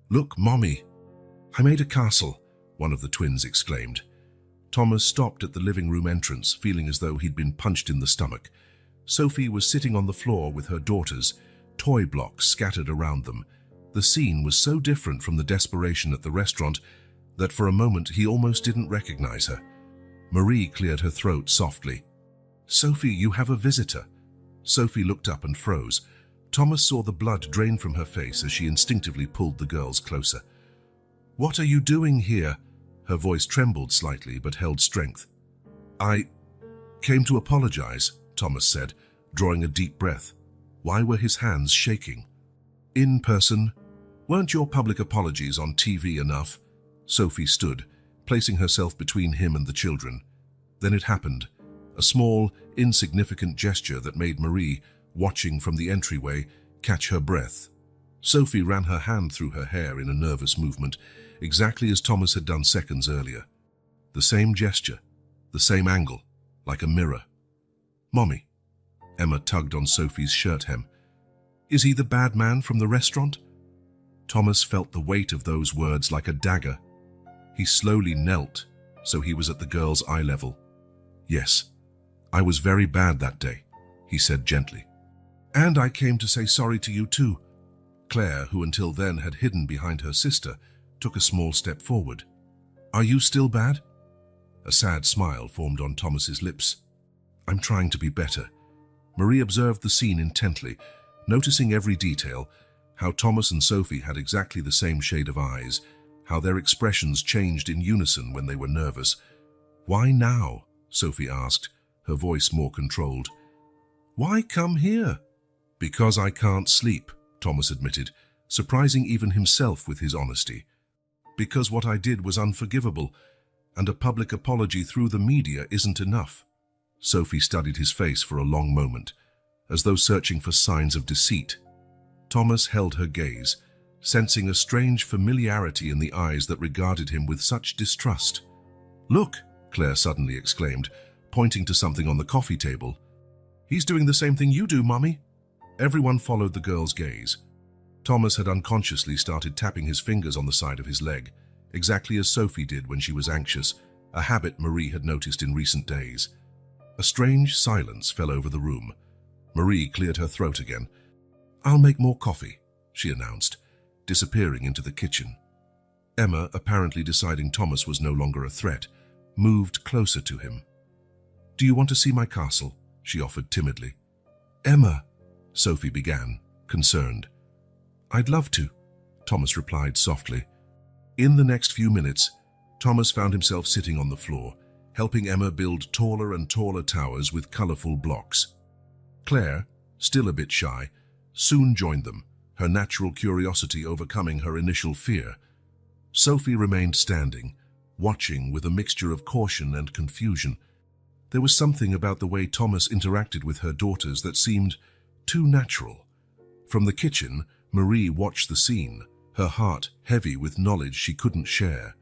"Look, Mommy! I made a castle," one of the twins exclaimed. Thomas stopped at the living room entrance, feeling as though he'd been punched in the stomach. Sophie was sitting on the floor with her daughters, toy blocks scattered around them. The scene was so different from the desperation at the restaurant that for a moment he almost didn't recognize her. Marie cleared her throat softly. "Sophie, you have a visitor." Sophie looked up and froze. Thomas saw the blood drain from her face as she instinctively pulled the girls closer. "What are you doing here?" Her voice trembled slightly but held strength. "I came to apologize," Thomas said, drawing a deep breath. Why were his hands shaking? "In person? Weren't your public apologies on TV enough?" Sophie stood, placing herself between him and the children. Then it happened, a small, insignificant gesture that made Marie, watching from the entryway, catch her breath. Sophie ran her hand through her hair in a nervous movement, exactly as Thomas had done seconds earlier. The same gesture, the same angle, like a mirror. "Mommy." Emma tugged on Sophie's shirt hem. "Is he the bad man from the restaurant?" Thomas felt the weight of those words like a dagger. He slowly knelt, so he was at the girl's eye level. "Yes, I was very bad that day," he said gently. "And I came to say sorry to you too." Claire, who until then had hidden behind her sister, took a small step forward. "Are you still bad?" A sad smile formed on Thomas's lips. "I'm trying to be better." Marie observed the scene intently, noticing every detail, how Thomas and Sophie had exactly the same shade of eyes, how their expressions changed in unison when they were nervous. "Why now?" Sophie asked, her voice more controlled. "Why come here?" "Because I can't sleep," Thomas admitted, surprising even himself with his honesty. "Because what I did was unforgivable, and a public apology through the media isn't enough." Sophie studied his face for a long moment, as though searching for signs of deceit. Thomas held her gaze, sensing a strange familiarity in the eyes that regarded him with such distrust. "Look," Claire suddenly exclaimed, pointing to something on the coffee table. "He's doing the same thing you do, Mummy." Everyone followed the girl's gaze. Thomas had unconsciously started tapping his fingers on the side of his leg, exactly as Sophie did when she was anxious, a habit Marie had noticed in recent days. A strange silence fell over the room. Marie cleared her throat again. "I'll make more coffee," she announced, disappearing into the kitchen. Emma, apparently deciding Thomas was no longer a threat, moved closer to him. "Do you want to see my castle?" she offered timidly. "Emma," Sophie began, concerned. "I'd love to," Thomas replied softly. In the next few minutes, Thomas found himself sitting on the floor, helping Emma build taller and taller towers with colorful blocks. Claire, still a bit shy, soon joined them, her natural curiosity overcoming her initial fear. Sophie remained standing, watching with a mixture of caution and confusion. There was something about the way Thomas interacted with her daughters that seemed too natural. From the kitchen, Marie watched the scene, her heart heavy with knowledge she couldn't share.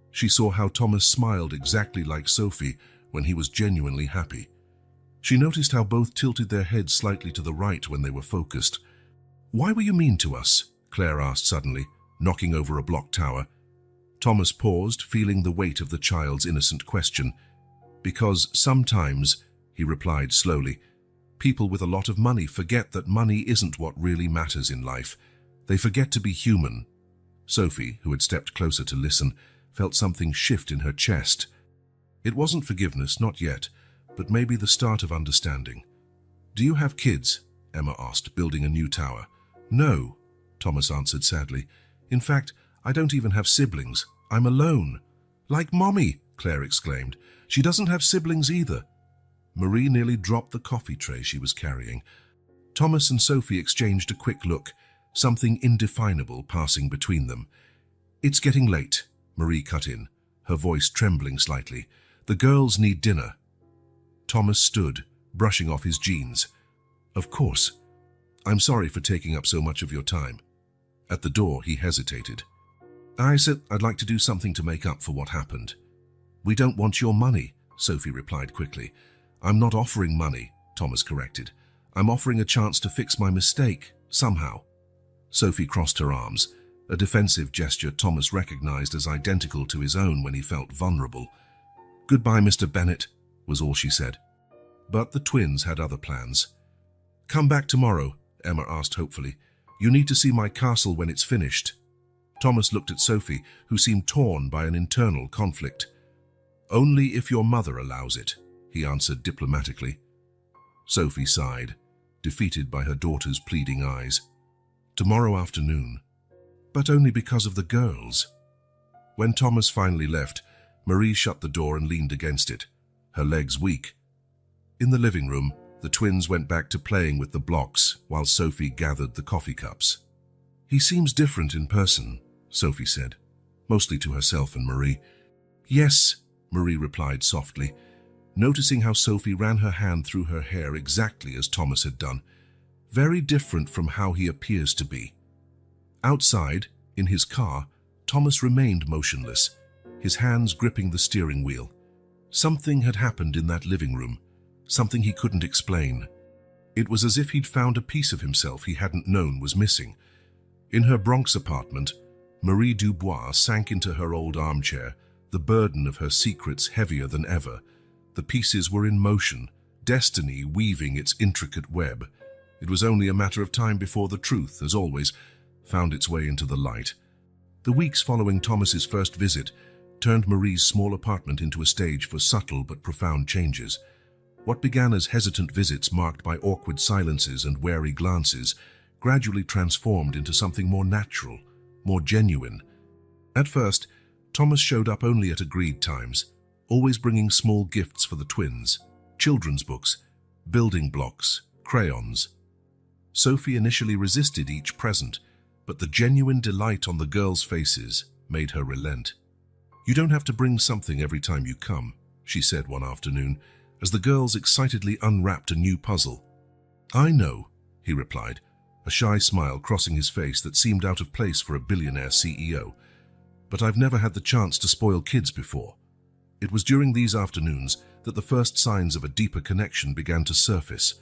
She saw how Thomas smiled exactly like Sophie when he was genuinely happy. She noticed how both tilted their heads slightly to the right when they were focused. "Why were you mean to us?" Claire asked suddenly, knocking over a block tower. Thomas paused, feeling the weight of the child's innocent question. "Because sometimes," he replied slowly, "people with a lot of money forget that money isn't what really matters in life. They forget to be human." Sophie, who had stepped closer to listen, felt something shift in her chest. It wasn't forgiveness, not yet, but maybe the start of understanding. "Do you have kids?" Emma asked, building a new tower. "No," Thomas answered sadly. "In fact, I don't even have siblings. I'm alone." "Like Mommy," Claire exclaimed. "She doesn't have siblings either." Marie nearly dropped the coffee tray she was carrying. Thomas and Sophie exchanged a quick look, something indefinable passing between them. "It's getting late," Marie cut in, her voice trembling slightly. "The girls need dinner." Thomas stood, brushing off his jeans. "Of course. I'm sorry for taking up so much of your time." At the door, he hesitated. "I said I'd like to do something to make up for what happened." "We don't want your money," Sophie replied quickly. "I'm not offering money," Thomas corrected. "I'm offering a chance to fix my mistake, somehow." Sophie crossed her arms, a defensive gesture Thomas recognized as identical to his own when he felt vulnerable. "Goodbye, Mr. Bennett," was all she said. But the twins had other plans. "Come back tomorrow," Emma asked hopefully. "You need to see my castle when it's finished." Thomas looked at Sophie, who seemed torn by an internal conflict. "Only if your mother allows it," he answered diplomatically. Sophie sighed, defeated by her daughter's pleading eyes. "Tomorrow afternoon." "But only because of the girls." When Thomas finally left, Marie shut the door and leaned against it, her legs weak. In the living room, the twins went back to playing with the blocks while Sophie gathered the coffee cups. "He seems different in person," Sophie said, mostly to herself and Marie. "Yes," Marie replied softly, noticing how Sophie ran her hand through her hair exactly as Thomas had done. "Very different from how he appears to be." Outside, in his car, Thomas remained motionless, his hands gripping the steering wheel. Something had happened in that living room, something he couldn't explain. It was as if he'd found a piece of himself he hadn't known was missing. In her Bronx apartment, Marie Dubois sank into her old armchair, the burden of her secrets heavier than ever. The pieces were in motion, destiny weaving its intricate web. It was only a matter of time before the truth, as always, found its way into the light. The weeks following Thomas's first visit turned Marie's small apartment into a stage for subtle but profound changes. What began as hesitant visits marked by awkward silences and wary glances gradually transformed into something more natural, more genuine. At first, Thomas showed up only at agreed times, always bringing small gifts for the twins, children's books, building blocks, crayons. Sophie initially resisted each present, but the genuine delight on the girls' faces made her relent. "You don't have to bring something every time you come," she said one afternoon, as the girls excitedly unwrapped a new puzzle. "I know," he replied, a shy smile crossing his face that seemed out of place for a billionaire CEO. "But I've never had the chance to spoil kids before." It was during these afternoons that the first signs of a deeper connection began to surface.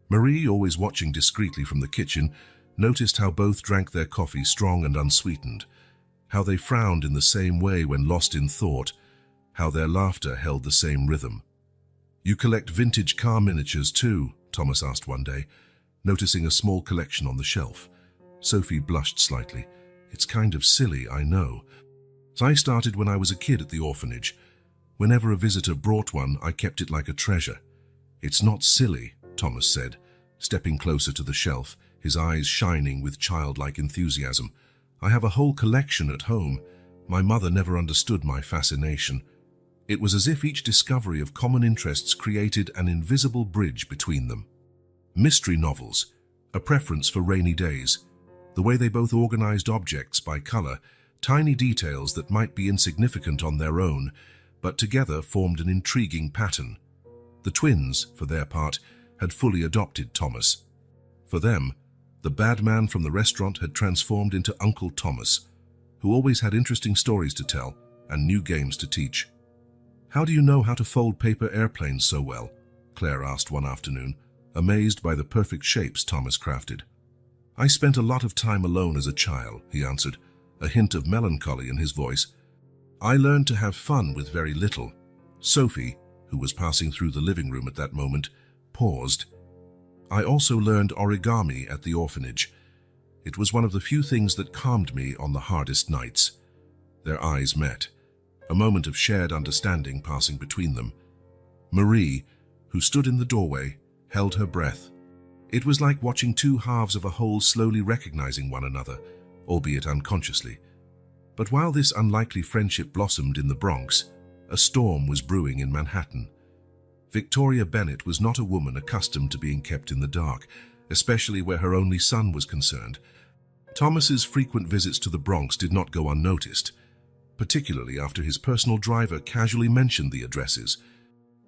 Marie, always watching discreetly from the kitchen, noticed how both drank their coffee strong and unsweetened, how they frowned in the same way when lost in thought, how their laughter held the same rhythm. "You collect vintage car miniatures too?" Thomas asked one day, noticing a small collection on the shelf. Sophie blushed slightly. "It's kind of silly, I know. I started when I was a kid at the orphanage. Whenever a visitor brought one, I kept it like a treasure." "It's not silly," Thomas said, stepping closer to the shelf, his eyes shining with childlike enthusiasm. "I have a whole collection at home. My mother never understood my fascination. It was as if each discovery of common interests created an invisible bridge between them. Mystery novels, a preference for rainy days, the way they both organized objects by color, tiny details that might be insignificant on their own, but together formed an intriguing pattern. The twins, for their part, had fully adopted Thomas. For them, the bad man from the restaurant had transformed into Uncle Thomas, who always had interesting stories to tell and new games to teach. "How do you know how to fold paper airplanes so well?" Claire asked one afternoon, amazed by the perfect shapes Thomas crafted. "I spent a lot of time alone as a child," he answered, a hint of melancholy in his voice. "I learned to have fun with very little." Sophie, who was passing through the living room at that moment, paused. "I also learned origami at the orphanage. It was one of the few things that calmed me on the hardest nights." Their eyes met, a moment of shared understanding passing between them. Marie, who stood in the doorway, held her breath. It was like watching two halves of a whole slowly recognizing one another, albeit unconsciously. But while this unlikely friendship blossomed in the Bronx, a storm was brewing in Manhattan. Victoria Bennett was not a woman accustomed to being kept in the dark, especially where her only son was concerned. Thomas's frequent visits to the Bronx did not go unnoticed, particularly after his personal driver casually mentioned the addresses.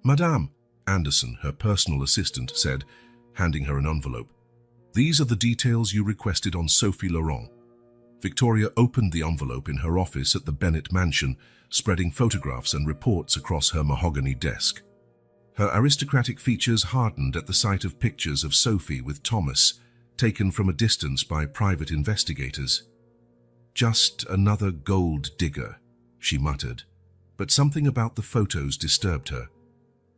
"Madame," Anderson, her personal assistant, said, handing her an envelope. "These are the details you requested on Sophie Laurent." Victoria opened the envelope in her office at the Bennett mansion, spreading photographs and reports across her mahogany desk. Her aristocratic features hardened at the sight of pictures of Sophie with Thomas, taken from a distance by private investigators. "Just another gold digger," she muttered. But something about the photos disturbed her.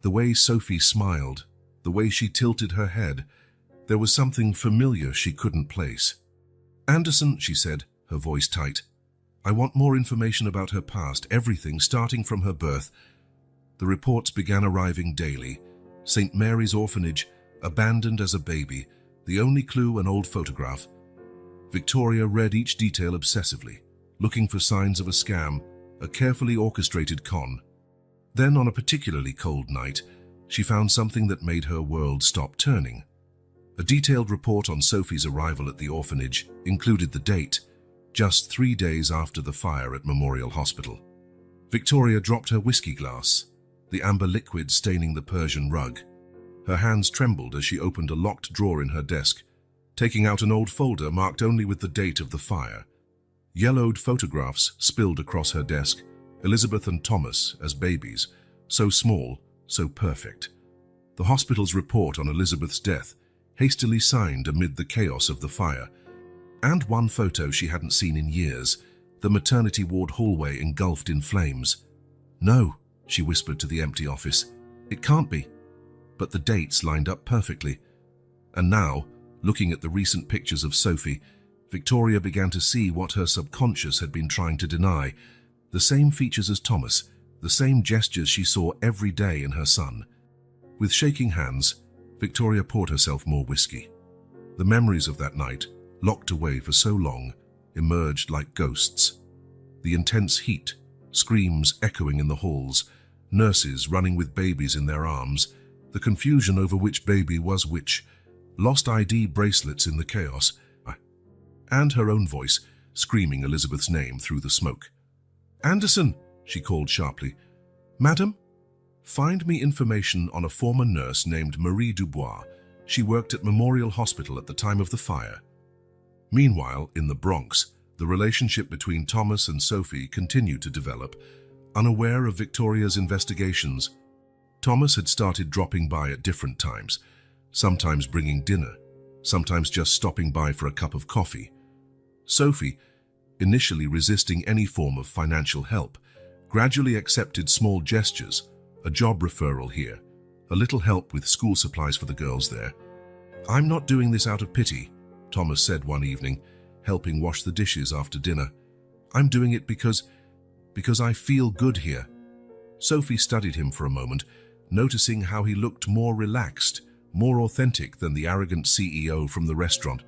The way Sophie smiled, the way she tilted her head, there was something familiar she couldn't place. "Anderson," she said, her voice tight, "I want more information about her past, everything starting from her birth." The reports began arriving daily. St. Mary's Orphanage, abandoned as a baby, the only clue an old photograph. Victoria read each detail obsessively, looking for signs of a scam, a carefully orchestrated con. Then, on a particularly cold night, she found something that made her world stop turning. A detailed report on Sophie's arrival at the orphanage included the date, just 3 days after the fire at Memorial Hospital. Victoria dropped her whiskey glass, the amber liquid staining the Persian rug. Her hands trembled as she opened a locked drawer in her desk, taking out an old folder marked only with the date of the fire. Yellowed photographs spilled across her desk, Elizabeth and Thomas as babies, so small, so perfect. The hospital's report on Elizabeth's death, hastily signed amid the chaos of the fire. And one photo she hadn't seen in years, the maternity ward hallway engulfed in flames. "No," she whispered to the empty office. "It can't be." But the dates lined up perfectly. And now, looking at the recent pictures of Sophie, Victoria began to see what her subconscious had been trying to deny. The same features as Thomas, the same gestures she saw every day in her son. With shaking hands, Victoria poured herself more whiskey. The memories of that night, locked away for so long, emerged like ghosts. The intense heat, screams echoing in the halls, nurses running with babies in their arms, the confusion over which baby was which, lost ID bracelets in the chaos, and her own voice screaming Elizabeth's name through the smoke. "Anderson," she called sharply. "Madam?" "Find me information on a former nurse named Marie Dubois. She worked at Memorial Hospital at the time of the fire." Meanwhile, in the Bronx, the relationship between Thomas and Sophie continued to develop. Unaware of Victoria's investigations, Thomas had started dropping by at different times, sometimes bringing dinner, sometimes just stopping by for a cup of coffee. Sophie, initially resisting any form of financial help, gradually accepted small gestures, a job referral here, a little help with school supplies for the girls there. "I'm not doing this out of pity," Thomas said one evening, helping wash the dishes after dinner. "I'm doing it because I feel good here." Sophie studied him for a moment, noticing how he looked more relaxed, more authentic than the arrogant CEO from the restaurant.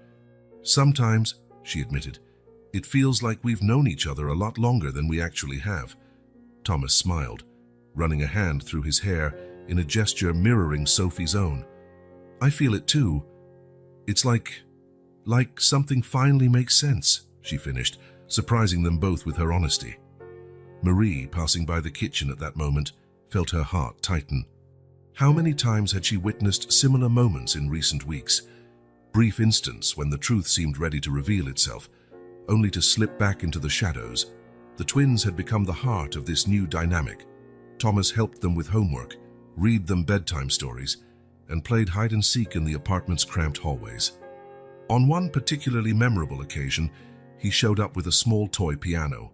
"Sometimes," she admitted, "it feels like we've known each other a lot longer than we actually have." Thomas smiled, running a hand through his hair in a gesture mirroring Sophie's own. "I feel it too. It's like something finally makes sense," she finished, surprising them both with her honesty. Marie, passing by the kitchen at that moment, felt her heart tighten. How many times had she witnessed similar moments in recent weeks? Brief instants when the truth seemed ready to reveal itself, only to slip back into the shadows. The twins had become the heart of this new dynamic. Thomas helped them with homework, read them bedtime stories, and played hide-and-seek in the apartment's cramped hallways. On one particularly memorable occasion, he showed up with a small toy piano.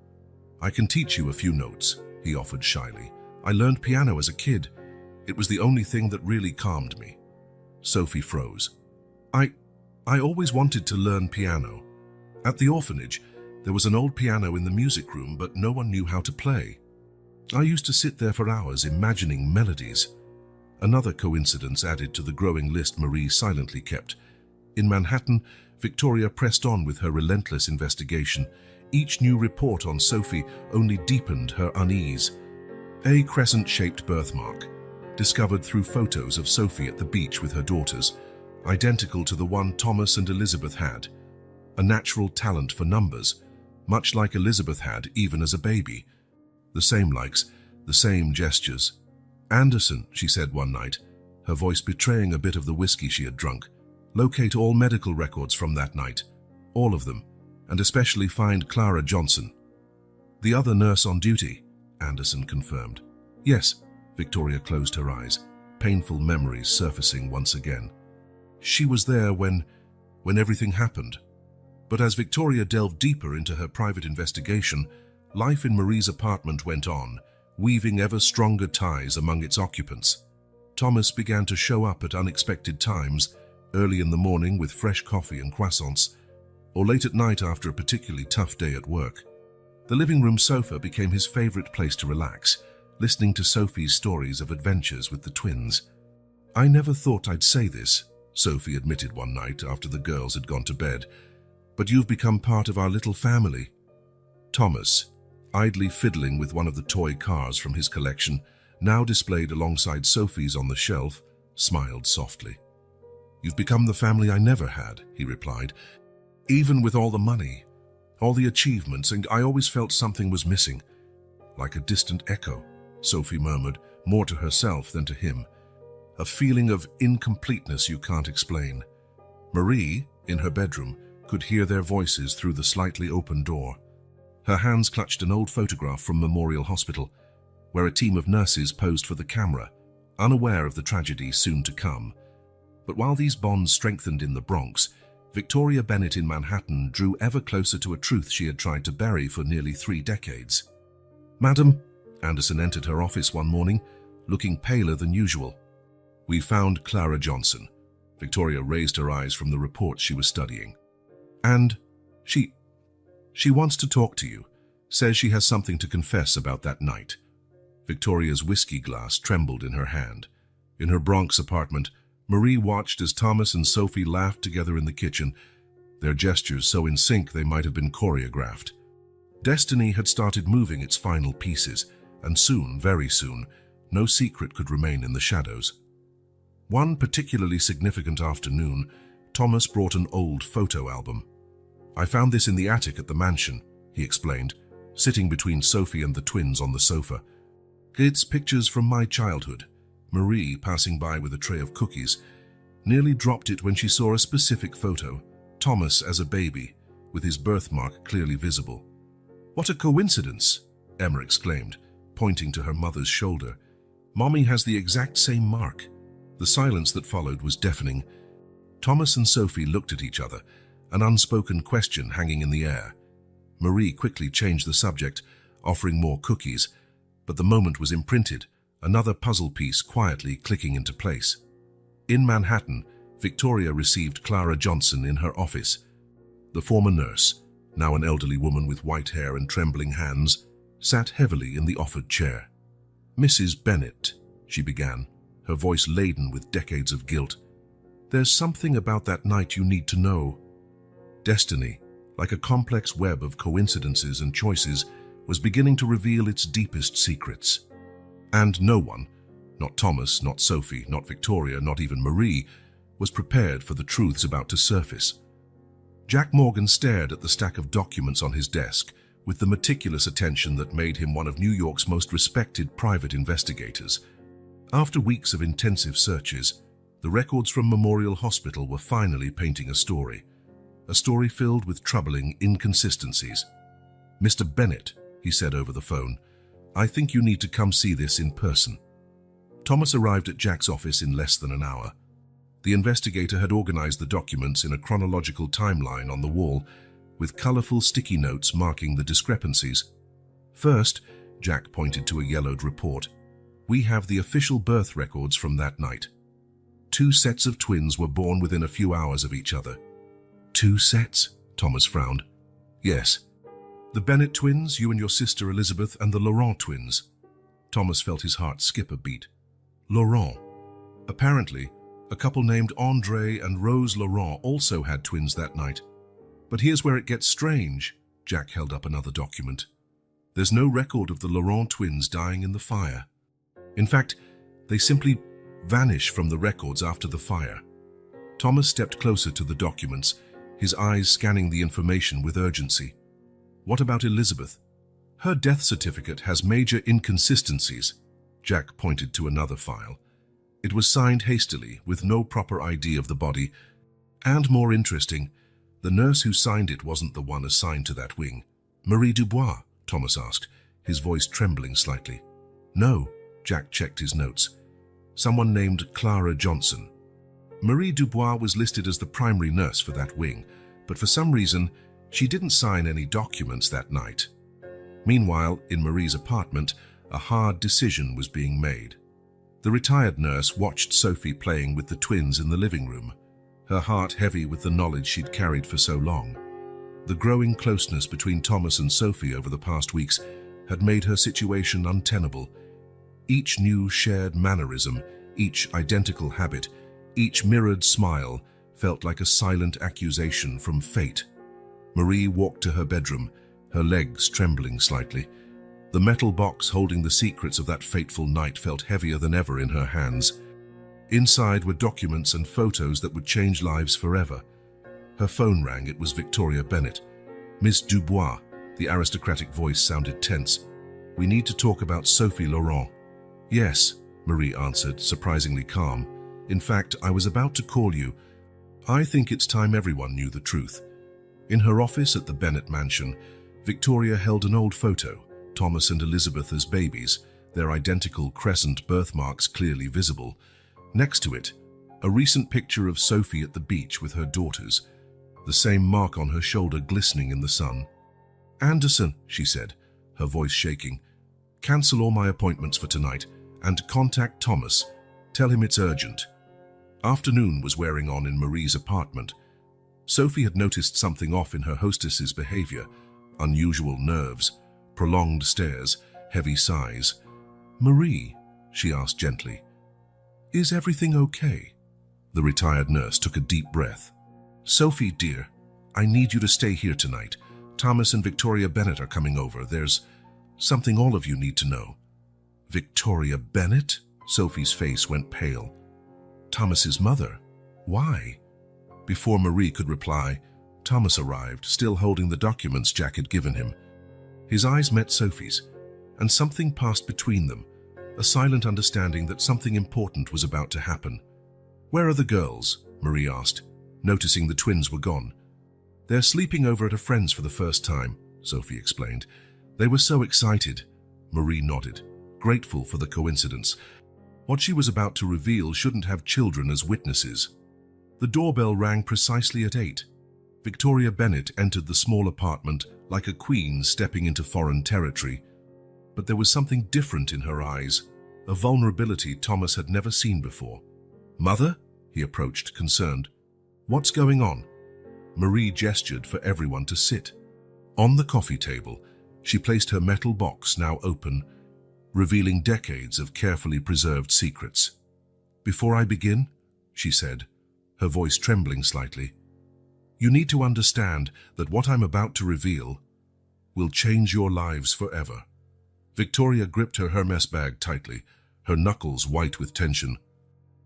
"I can teach you a few notes," he offered shyly. "I learned piano as a kid. It was the only thing that really calmed me." Sophie froze. I always wanted to learn piano. At the orphanage, there was an old piano in the music room, but no one knew how to play. I used to sit there for hours imagining melodies." Another coincidence added to the growing list Marie silently kept. In Manhattan, Victoria pressed on with her relentless investigation. Each new report on Sophie only deepened her unease. A crescent-shaped birthmark, discovered through photos of Sophie at the beach with her daughters, identical to the one Thomas and Elizabeth had. A natural talent for numbers, much like Elizabeth had even as a baby. The same likes, the same gestures. "Anderson," she said one night, her voice betraying a bit of the whiskey she had drunk, "locate all medical records from that night, all of them, and especially find Clara Johnson." "The other nurse on duty," Anderson confirmed. "Yes," Victoria closed her eyes, painful memories surfacing once again. "She was there when everything happened." But as Victoria delved deeper into her private investigation, life in Marie's apartment went on, weaving ever stronger ties among its occupants. Thomas began to show up at unexpected times, early in the morning with fresh coffee and croissants, or late at night after a particularly tough day at work. The living room sofa became his favorite place to relax, listening to Sophie's stories of adventures with the twins. "I never thought I'd say this," Sophie admitted one night after the girls had gone to bed, "but you've become part of our little family." Thomas, idly fiddling with one of the toy cars from his collection, now displayed alongside Sophie's on the shelf, smiled softly. "You've become the family I never had," he replied. "Even with all the money, all the achievements, and I always felt something was missing." "Like a distant echo," Sophie murmured, more to herself than to him. "A feeling of incompleteness you can't explain." Marie, in her bedroom, could hear their voices through the slightly open door. Her hands clutched an old photograph from Memorial Hospital, where a team of nurses posed for the camera, unaware of the tragedy soon to come. But while these bonds strengthened in the Bronx, Victoria Bennett in Manhattan drew ever closer to a truth she had tried to bury for nearly 3 decades. "Madam," Anderson entered her office one morning, looking paler than usual. "We found Clara Johnson." Victoria raised her eyes from the report she was studying. "And she wants to talk to you, says she has something to confess about that night." Victoria's whiskey glass trembled in her hand. In her Bronx apartment, Marie watched as Thomas and Sophie laughed together in the kitchen, their gestures so in sync they might have been choreographed. Destiny had started moving its final pieces, and soon, very soon, no secret could remain in the shadows. One particularly significant afternoon, Thomas brought an old photo album. "I found this in the attic at the mansion," he explained, sitting between Sophie and the twins on the sofa. "It's pictures from my childhood." Marie, passing by with a tray of cookies, nearly dropped it when she saw a specific photo, Thomas as a baby, with his birthmark clearly visible. "What a coincidence!" Emma exclaimed, pointing to her mother's shoulder. "Mommy has the exact same mark." The silence that followed was deafening. Thomas and Sophie looked at each other, an unspoken question hanging in the air. Marie quickly changed the subject, offering more cookies, but the moment was imprinted, another puzzle piece quietly clicking into place. In Manhattan, Victoria received Clara Johnson in her office. The former nurse, now an elderly woman with white hair and trembling hands, sat heavily in the offered chair. "Mrs. Bennet," she began, her voice laden with decades of guilt, "there's something about that night you need to know." Destiny, like a complex web of coincidences and choices, was beginning to reveal its deepest secrets. And no one, not Thomas, not Sophie, not Victoria, not even Marie, was prepared for the truths about to surface. Jack Morgan stared at the stack of documents on his desk with the meticulous attention that made him one of New York's most respected private investigators. After weeks of intensive searches, the records from Memorial Hospital were finally painting a story filled with troubling inconsistencies. "Mr. Bennet," he said over the phone, "I think you need to come see this in person." Thomas arrived at Jack's office in less than an hour. The investigator had organized the documents in a chronological timeline on the wall, with colorful sticky notes marking the discrepancies. First, Jack pointed to a yellowed report. "We have the official birth records from that night. 2 sets of twins were born within a few hours of each other." "2 sets?" Thomas frowned. "Yes. The Bennet twins, you and your sister Elizabeth, and the Laurent twins." Thomas felt his heart skip a beat. Laurent. Apparently, a couple named André and Rose Laurent also had twins that night. But here's where it gets strange. Jack held up another document. There's no record of the Laurent twins dying in the fire. In fact, they simply vanish from the records after the fire. Thomas stepped closer to the documents, his eyes scanning the information with urgency. "What about Elizabeth? Her death certificate has major inconsistencies." Jack pointed to another file. It was signed hastily, with no proper ID of the body. And more interesting, the nurse who signed it wasn't the one assigned to that wing. "Marie Dubois?" Thomas asked, his voice trembling slightly. "No," Jack checked his notes. "Someone named Clara Johnson." Marie Dubois was listed as the primary nurse for that wing, but for some reason, she didn't sign any documents that night. Meanwhile, in Marie's apartment, a hard decision was being made. The retired nurse watched Sophie playing with the twins in the living room, her heart heavy with the knowledge she'd carried for so long. The growing closeness between Thomas and Sophie over the past weeks had made her situation untenable. Each new shared mannerism, each identical habit, each mirrored smile felt like a silent accusation from fate. Marie walked to her bedroom, her legs trembling slightly. The metal box holding the secrets of that fateful night felt heavier than ever in her hands. Inside were documents and photos that would change lives forever. Her phone rang. It was Victoria Bennet. "Miss Dubois," the aristocratic voice sounded tense. "We need to talk about Sophie Laurent." "Yes," Marie answered, surprisingly calm. "In fact, I was about to call you. I think it's time everyone knew the truth." In her office at the Bennet mansion, Victoria held an old photo, Thomas and Elizabeth as babies, their identical crescent birthmarks clearly visible. Next to it, a recent picture of Sophie at the beach with her daughters, the same mark on her shoulder glistening in the sun. "Anderson," she said, her voice shaking, "cancel all my appointments for tonight and contact Thomas. Tell him it's urgent." Afternoon was wearing on in Marie's apartment. Sophie had noticed something off in her hostess's behavior, unusual nerves, prolonged stares, heavy sighs. "Marie," she asked gently, "is everything okay?" The retired nurse took a deep breath. "Sophie, dear, I need you to stay here tonight. Thomas and Victoria Bennet are coming over. There's something all of you need to know." "Victoria Bennet?" Sophie's face went pale. "Thomas's mother? Why?" Before Marie could reply, Thomas arrived, still holding the documents Jack had given him. His eyes met Sophie's, and something passed between them, a silent understanding that something important was about to happen. "Where are the girls?" Marie asked, noticing the twins were gone. "They're sleeping over at a friend's for the first time," Sophie explained. "They were so excited." Marie nodded, grateful for the coincidence. What she was about to reveal shouldn't have children as witnesses. The doorbell rang precisely at 8. Victoria Bennett entered the small apartment like a queen stepping into foreign territory. But there was something different in her eyes, a vulnerability Thomas had never seen before. "Mother?" he approached, concerned. "What's going on?" Marie gestured for everyone to sit. On the coffee table, she placed her metal box, now open, revealing decades of carefully preserved secrets. "Before I begin," she said, her voice trembling slightly, "you need to understand that what I'm about to reveal will change your lives forever." Victoria gripped her Hermes bag tightly, her knuckles white with tension.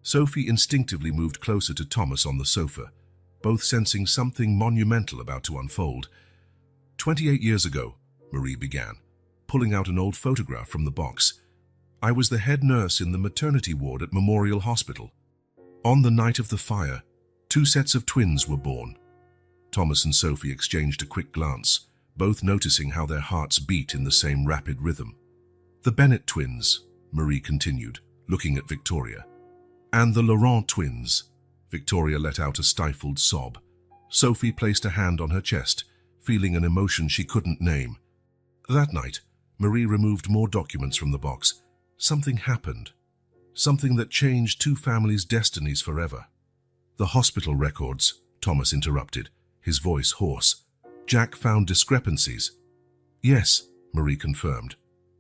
Sophie instinctively moved closer to Thomas on the sofa, both sensing something monumental about to unfold. 28 years ago, Marie began, pulling out an old photograph from the box. "I was the head nurse in the maternity ward at Memorial Hospital. On the night of the fire, 2 sets of twins were born." Thomas and Sophie exchanged a quick glance, both noticing how their hearts beat in the same rapid rhythm. "The Bennett twins," Marie continued, looking at Victoria. "And the Laurent twins." Victoria let out a stifled sob. Sophie placed a hand on her chest, feeling an emotion she couldn't name. That night, Marie removed more documents from the box. Something happened. Something that changed 2 families' destinies forever. "The hospital records," Thomas interrupted, his voice hoarse. "Jack found discrepancies." "Yes," Marie confirmed,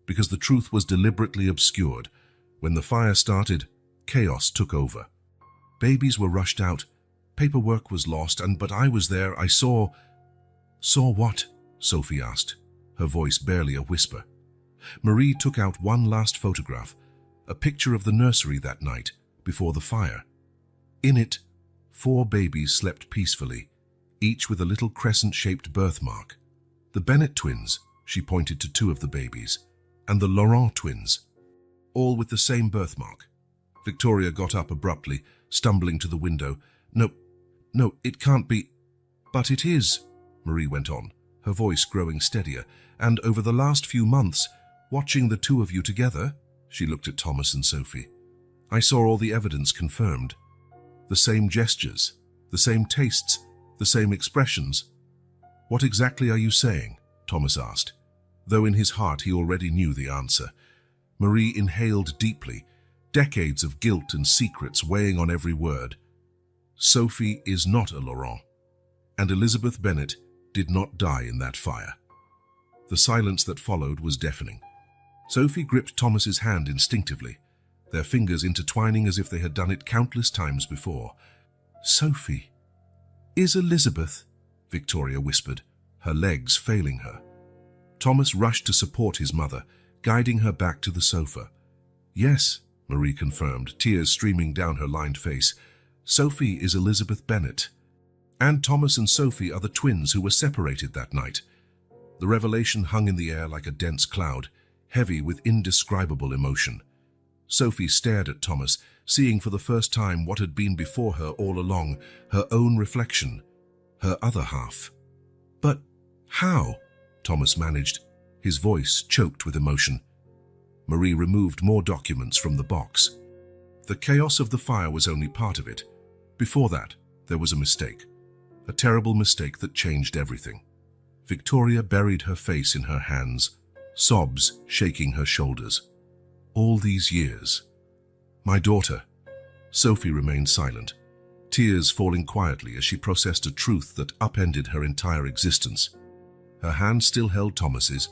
"because the truth was deliberately obscured. When the fire started, chaos took over. Babies were rushed out, paperwork was lost, but I was there. I saw..." "Saw what?" Sophie asked, her voice barely a whisper. Marie took out one last photograph, a picture of the nursery that night, before the fire. In it, 4 babies slept peacefully, each with a little crescent-shaped birthmark. The Bennett twins, she pointed to 2 of the babies, and the Laurent twins, all with the same birthmark. Victoria got up abruptly, stumbling to the window. No, it can't be." "But it is," Marie went on, her voice growing steadier. "And over the last few months, watching the 2 of you together," she looked at Thomas and Sophie, "I saw all the evidence confirmed. The same gestures, the same tastes, the same expressions." "What exactly are you saying?" Thomas asked, though in his heart he already knew the answer. Marie inhaled deeply, decades of guilt and secrets weighing on every word. "Sophie is not a Laurent, and Elizabeth Bennett did not die in that fire." The silence that followed was deafening. Sophie gripped Thomas's hand instinctively, their fingers intertwining as if they had done it countless times before. "Sophie, is Elizabeth?" Victoria whispered, her legs failing her. Thomas rushed to support his mother, guiding her back to the sofa. "Yes," Marie confirmed, tears streaming down her lined face. "Sophie is Elizabeth Bennett. And Thomas and Sophie are the twins who were separated that night." The revelation hung in the air like a dense cloud, heavy with indescribable emotion. Sophie stared at Thomas, seeing for the first time what had been before her all along, her own reflection, her other half. "But how?" Thomas managed, his voice choked with emotion. Marie removed more documents from the box. The chaos of the fire was only part of it. Before that, there was a mistake. A terrible mistake that changed everything. Victoria buried her face in her hands, sobs shaking her shoulders. "All these years. My daughter." Sophie remained silent, tears falling quietly as she processed a truth that upended her entire existence. Her hand still held Thomas's,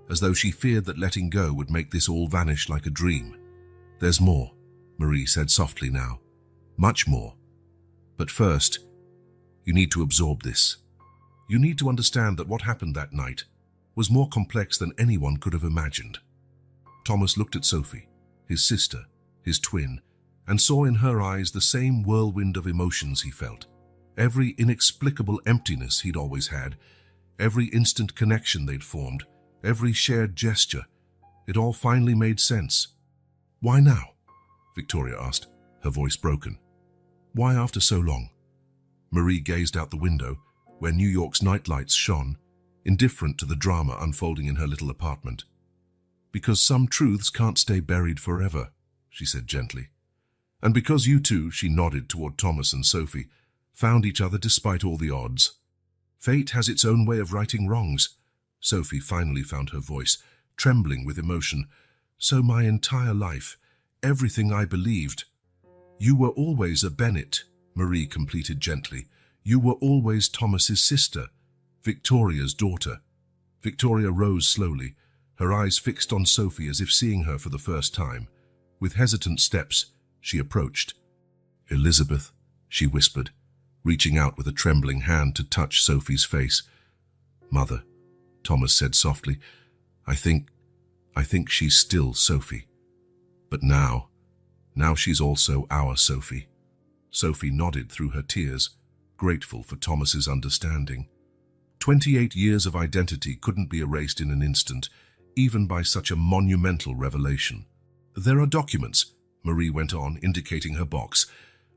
as though she feared that letting go would make this all vanish like a dream. "There's more," Marie said softly now. "Much more. But first, you need to absorb this. You need to understand that what happened that night was more complex than anyone could have imagined." Thomas looked at Sophie, his sister, his twin, and saw in her eyes the same whirlwind of emotions he felt. Every inexplicable emptiness he'd always had, every instant connection they'd formed, every shared gesture, it all finally made sense. "Why now?" Victoria asked, her voice broken. "Why after so long?" Marie gazed out the window, where New York's nightlights shone, indifferent to the drama unfolding in her little apartment. "Because some truths can't stay buried forever," she said gently. "And because you two," she nodded toward Thomas and Sophie, found each other despite all the odds. Fate has its own way of righting wrongs. Sophie finally found her voice, trembling with emotion. So my entire life, everything I believed. You were always a Bennett, Marie completed gently. You were always Thomas's sister, Victoria's daughter. Victoria rose slowly, her eyes fixed on Sophie as if seeing her for the first time. With hesitant steps, she approached. Elizabeth, she whispered, reaching out with a trembling hand to touch Sophie's face. Mother, Thomas said softly, I think she's still Sophie. But now she's also our Sophie. Sophie nodded through her tears, grateful for Thomas's understanding. 28 years of identity couldn't be erased in an instant, even by such a monumental revelation. There are documents, Marie went on, indicating her box.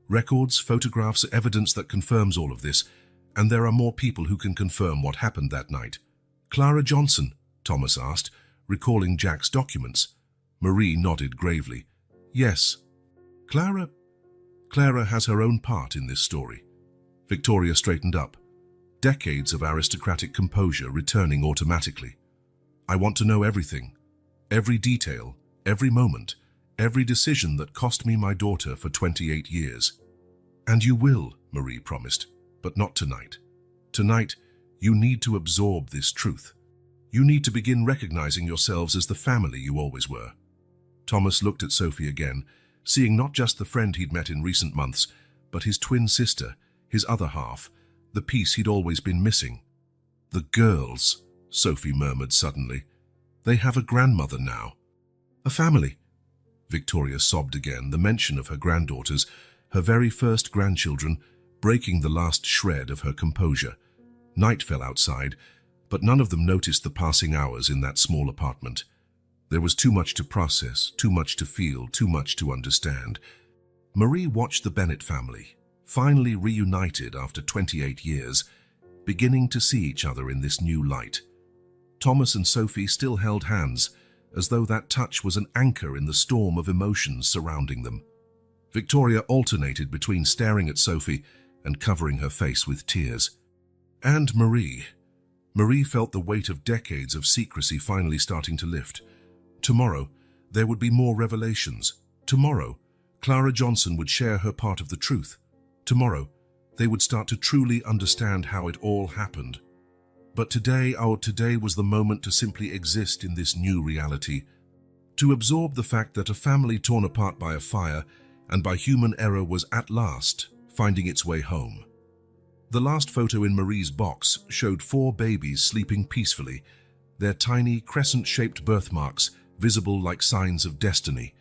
Records, photographs, evidence that confirms all of this, and there are more people who can confirm what happened that night. Clara Johnson, Thomas asked, recalling Jack's documents. Marie nodded gravely. Yes. Clara has her own part in this story. Victoria straightened up, decades of aristocratic composure returning automatically. I want to know everything, every detail, every moment, every decision that cost me my daughter for 28 years. And you will, Marie promised, but not tonight. Tonight, you need to absorb this truth. You need to begin recognizing yourselves as the family you always were. Thomas looked at Sophie again, seeing not just the friend he'd met in recent months, but his twin sister, his other half, the piece he'd always been missing. The girls, Sophie murmured suddenly. They have a grandmother now. A family. Victoria sobbed again, the mention of her granddaughters, her very first grandchildren, breaking the last shred of her composure. Night fell outside, but none of them noticed the passing hours in that small apartment. There was too much to process, too much to feel, too much to understand. Marie watched the Bennett family, finally reunited after 28 years, beginning to see each other in this new light. Thomas and Sophie still held hands, as though that touch was an anchor in the storm of emotions surrounding them. Victoria alternated between staring at Sophie and covering her face with tears. And Marie felt the weight of decades of secrecy finally starting to lift. Tomorrow, there would be more revelations. Tomorrow, Clara Johnson would share her part of the truth. Tomorrow, they would start to truly understand how it all happened. But today was the moment to simply exist in this new reality, to absorb the fact that a family torn apart by a fire and by human error was at last finding its way home. The last photo in Marie's box showed 4 babies sleeping peacefully, their tiny crescent-shaped birthmarks visible like signs of destiny.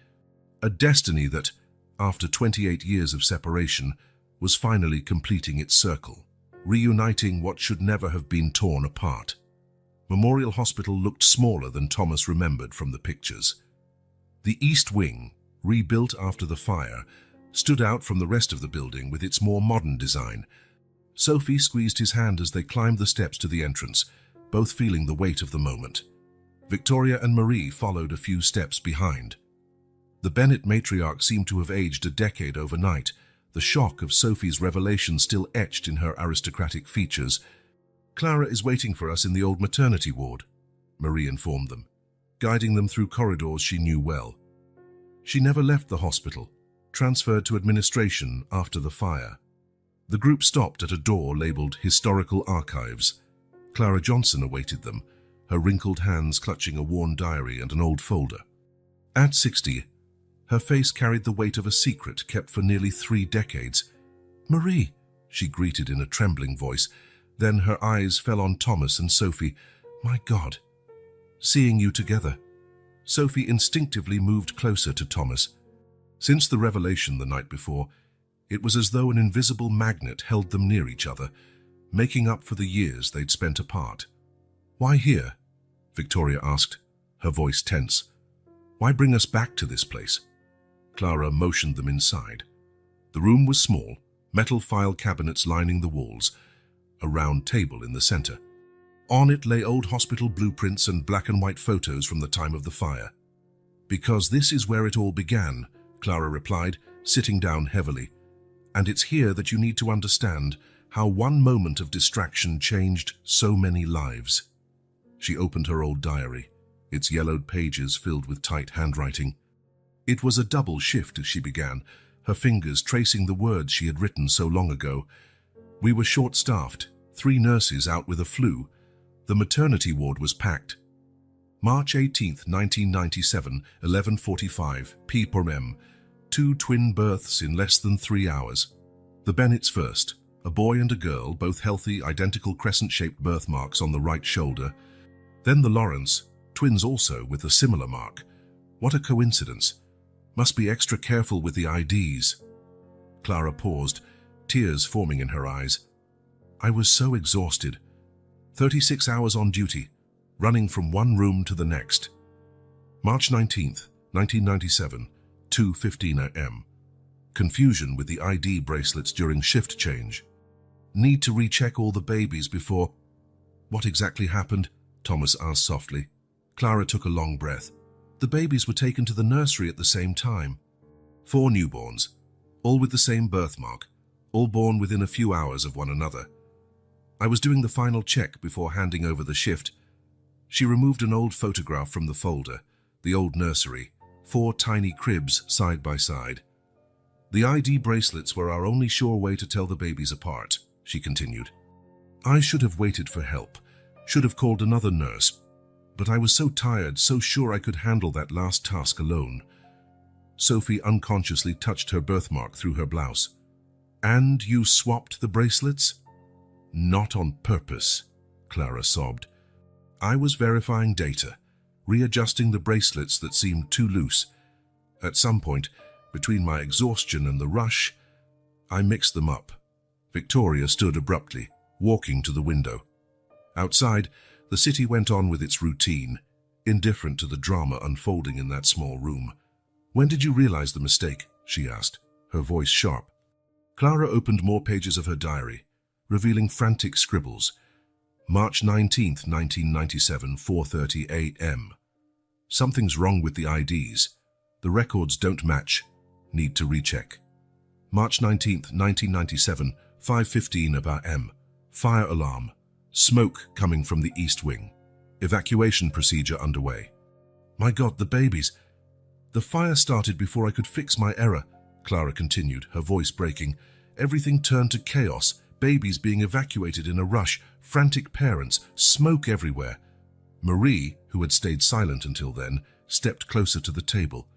A destiny that, after 28 years of separation, was finally completing its circle, reuniting what should never have been torn apart. Memorial Hospital looked smaller than Thomas remembered from the pictures. The East Wing, rebuilt after the fire, stood out from the rest of the building with its more modern design. Sophie squeezed his hand as they climbed the steps to the entrance, both feeling the weight of the moment. Victoria and Marie followed a few steps behind. The Bennett matriarch seemed to have aged a decade overnight, the shock of Sophie's revelation still etched in her aristocratic features. Clara is waiting for us in the old maternity ward, Marie informed them, guiding them through corridors she knew well. She never left the hospital, transferred to administration after the fire. The group stopped at a door labeled Historical Archives. Clara Johnson awaited them, her wrinkled hands clutching a worn diary and an old folder. At 60, her face carried the weight of a secret kept for nearly 3 decades. "Marie," she greeted in a trembling voice. Then her eyes fell on Thomas and Sophie. "My God, seeing you together." Sophie instinctively moved closer to Thomas. Since the revelation the night before, it was as though an invisible magnet held them near each other, making up for the years they'd spent apart. "Why here?" Victoria asked, her voice tense. "Why bring us back to this place?" Clara motioned them inside. The room was small, metal file cabinets lining the walls, a round table in the center. On it lay old hospital blueprints and black and white photos from the time of the fire. "Because this is where it all began," Clara replied, sitting down heavily. And it's here that you need to understand how one moment of distraction changed so many lives. She opened her old diary, its yellowed pages filled with tight handwriting. It was a double shift as she began, her fingers tracing the words she had written so long ago. We were short-staffed, 3 nurses out with a flu. The maternity ward was packed. March 18, 1997, 11:45 p.m. 2 twin births in less than 3 hours. The Bennetts first, a boy and a girl, both healthy, identical crescent-shaped birthmarks on the right shoulder. Then the Lawrence, twins also with a similar mark. What a coincidence. Must be extra careful with the IDs. Clara paused, tears forming in her eyes. I was so exhausted. 36 hours on duty, running from one room to the next. March 19th, 1997, 2:15 a.m. Confusion with the ID bracelets during shift change. Need to recheck all the babies before... What exactly happened? Thomas asked softly. Clara took a long breath. The babies were taken to the nursery at the same time. 4 newborns, all with the same birthmark, all born within a few hours of one another. I was doing the final check before handing over the shift. She removed an old photograph from the folder, the old nursery, 4 tiny cribs side by side. The ID bracelets were our only sure way to tell the babies apart, she continued. I should have waited for help, should have called another nurse, but I was so tired, so sure I could handle that last task alone. Sophie unconsciously touched her birthmark through her blouse. And you swapped the bracelets? Not on purpose, Clara sobbed. I was verifying data, readjusting the bracelets that seemed too loose. At some point, between my exhaustion and the rush, I mixed them up. Victoria stood abruptly, walking to the window. Outside, the city went on with its routine, indifferent to the drama unfolding in that small room. When did you realize the mistake? She asked, her voice sharp. Clara opened more pages of her diary, revealing frantic scribbles. March 19th, 1997, 4:30 a.m. Something's wrong with the IDs. The records don't match. Need to recheck. March 19th, 1997, 5:15 a.m. Fire alarm. Smoke coming from the east wing. Evacuation procedure underway. My God, the babies. The fire started before I could fix my error, Clara continued, her voice breaking. Everything turned to chaos, babies being evacuated in a rush, frantic parents, smoke everywhere. Marie, who had stayed silent until then, stepped closer to the table.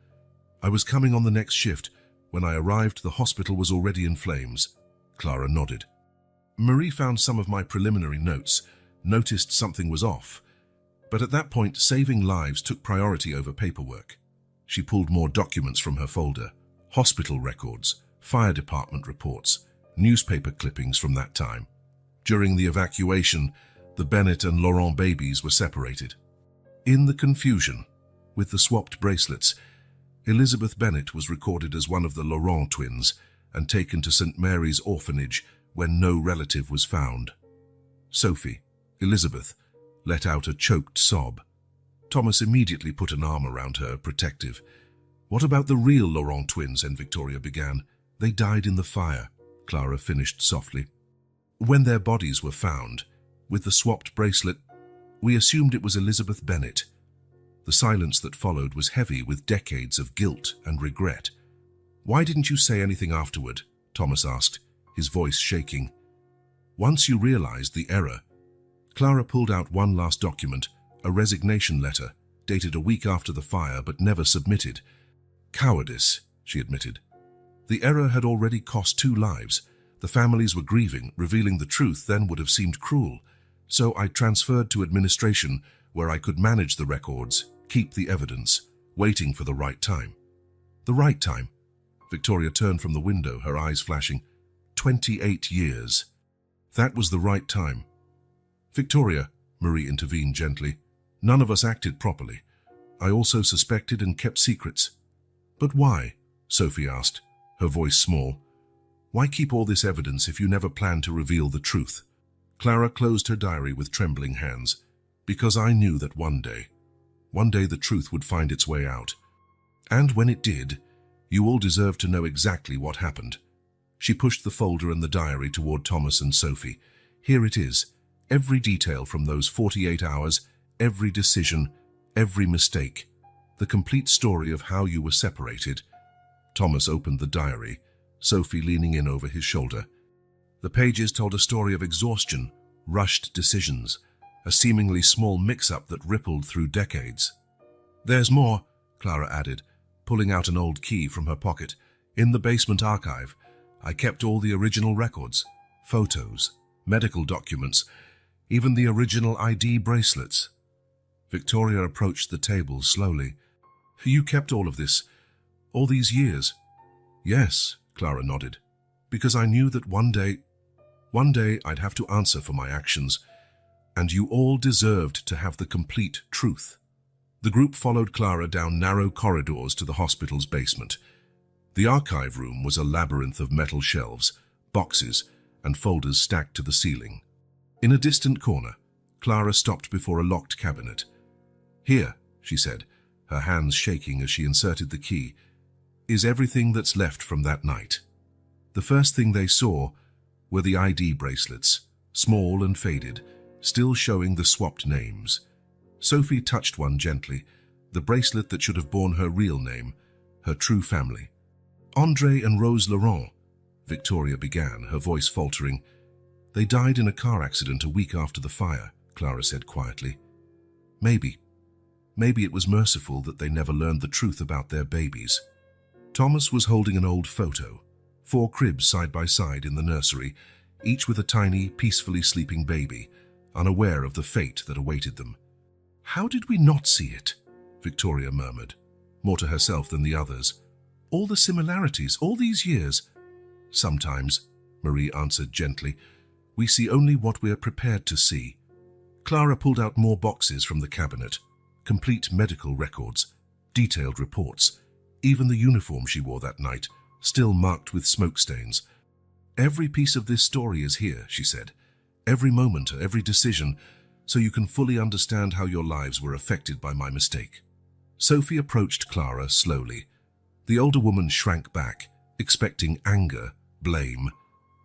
I was coming on the next shift. When I arrived, the hospital was already in flames. Clara nodded. Marie found some of my preliminary notes, noticed something was off. But at that point, saving lives took priority over paperwork. She pulled more documents from her folder, hospital records, fire department reports, newspaper clippings from that time. During the evacuation, the Bennett and Laurent babies were separated. In the confusion, with the swapped bracelets, Elizabeth Bennett was recorded as one of the Laurent twins and taken to St. Mary's orphanage when no relative was found. Sophie, Elizabeth, let out a choked sob. Thomas immediately put an arm around her, protective. What about the real Laurent twins? And Victoria began. They died in the fire, Clara finished softly. When their bodies were found, with the swapped bracelet, we assumed it was Elizabeth Bennett. The silence that followed was heavy with decades of guilt and regret. Why didn't you say anything afterward? Thomas asked, his voice shaking. Once you realized the error, Clara pulled out one last document, a resignation letter, dated a week after the fire but never submitted. Cowardice, she admitted. The error had already cost 2 lives. The families were grieving. Revealing the truth then would have seemed cruel. So I transferred to administration, where I could manage the records, keep the evidence, waiting for the right time. The right time? Victoria turned from the window, her eyes flashing. 28 years. That was the right time. Victoria, Marie intervened gently. None of us acted properly. I also suspected and kept secrets. But why? Sophie asked, her voice small. Why keep all this evidence if you never planned to reveal the truth? Clara closed her diary with trembling hands. Because I knew that one day the truth would find its way out. And when it did, you all deserve to know exactly what happened. She pushed the folder and the diary toward Thomas and Sophie. Here it is. Every detail from those 48 hours, every decision, every mistake. The complete story of how you were separated. Thomas opened the diary, Sophie leaning in over his shoulder. The pages told a story of exhaustion, rushed decisions, a seemingly small mix-up that rippled through decades. "There's more," Clara added, pulling out an old key from her pocket. "In the basement archive, I kept all the original records, photos, medical documents, even the original ID bracelets." Victoria approached the table slowly. "You kept all of this, all these years?" "Yes," Clara nodded, "because I knew that one day I'd have to answer for my actions, and you all deserved to have the complete truth." The group followed Clara down narrow corridors to the hospital's basement. The archive room was a labyrinth of metal shelves, boxes, and folders stacked to the ceiling. In a distant corner, Clara stopped before a locked cabinet. "Here," she said, her hands shaking as she inserted the key, "is everything that's left from that night." The first thing they saw were the ID bracelets, small and faded, still showing the swapped names. Sophie touched one gently, the bracelet that should have borne her real name, her true family. "André and Rose Laurent," Victoria began, her voice faltering. "They died in a car accident a week after the fire," Clara said quietly. Maybe it was merciful that they never learned the truth about their babies." Thomas was holding an old photo, 4 cribs side by side in the nursery, each with a tiny, peacefully sleeping baby, unaware of the fate that awaited them. "How did we not see it?" Victoria murmured, more to herself than the others. "All the similarities, all these years." "Sometimes," Marie answered gently, "we see only what we're prepared to see." Clara pulled out more boxes from the cabinet, complete medical records, detailed reports, even the uniform she wore that night, still marked with smoke stains. "Every piece of this story is here," she said. "Every moment, every decision, so you can fully understand how your lives were affected by my mistake." Sophie approached Clara slowly. The older woman shrank back, expecting anger, blame,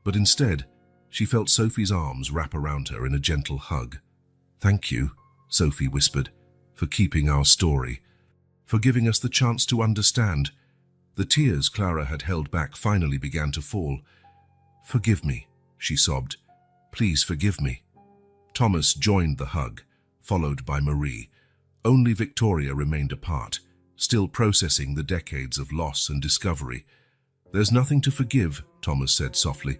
but instead, she felt Sophie's arms wrap around her in a gentle hug. "Thank you," Sophie whispered, "for keeping our story, for giving us the chance to understand." The tears Clara had held back finally began to fall. "Forgive me," she sobbed. "Please forgive me." Thomas joined the hug, followed by Marie. Only Victoria remained apart, still processing the decades of loss and discovery. "There's nothing to forgive," Thomas said softly.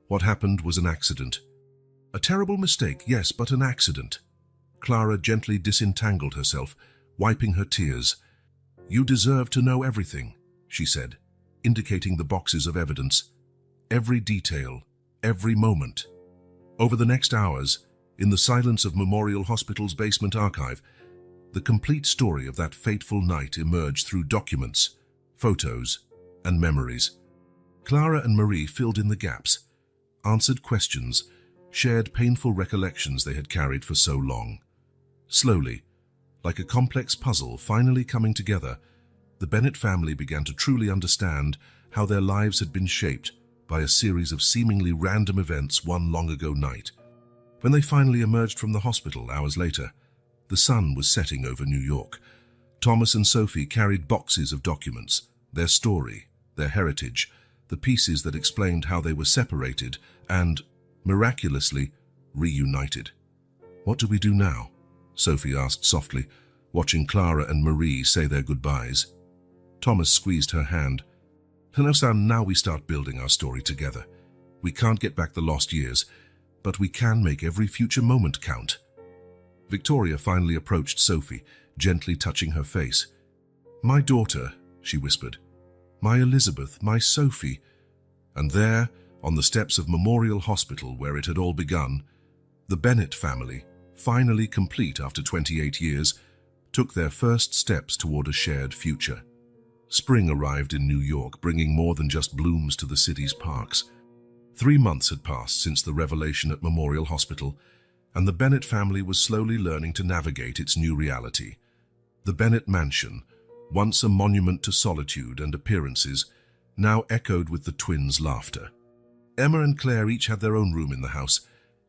"What happened was an accident." "A terrible mistake, yes, but an accident." Clara gently disentangled herself, wiping her tears. "You deserve to know everything," she said, indicating the boxes of evidence. "Every detail, every moment." Over the next hours, in the silence of Memorial Hospital's basement archive, the complete story of that fateful night emerged through documents, photos, and memories. Clara and Marie filled in the gaps, answered questions, shared painful recollections they had carried for so long. Slowly, like a complex puzzle finally coming together, the Bennett family began to truly understand how their lives had been shaped by a series of seemingly random events one long-ago night. When they finally emerged from the hospital hours later, the sun was setting over New York. Thomas and Sophie carried boxes of documents, their story, their heritage, the pieces that explained how they were separated and, miraculously, reunited. "What do we do now?" Sophie asked softly, watching Clara and Marie say their goodbyes. Thomas squeezed her hand. Now we start building our story together. We can't get back the lost years, but we can make every future moment count." Victoria finally approached Sophie, gently touching her face. "My daughter," she whispered. "My Elizabeth, my Sophie." And there, on the steps of Memorial Hospital where it had all begun, the Bennett family, finally complete after 28 years, took their first steps toward a shared future. Spring arrived in New York, bringing more than just blooms to the city's parks. 3 months had passed since the revelation at Memorial Hospital, and the Bennett family was slowly learning to navigate its new reality. The Bennett mansion, once a monument to solitude and appearances, now echoed with the twins' laughter. Emma and Claire each had their own room in the house,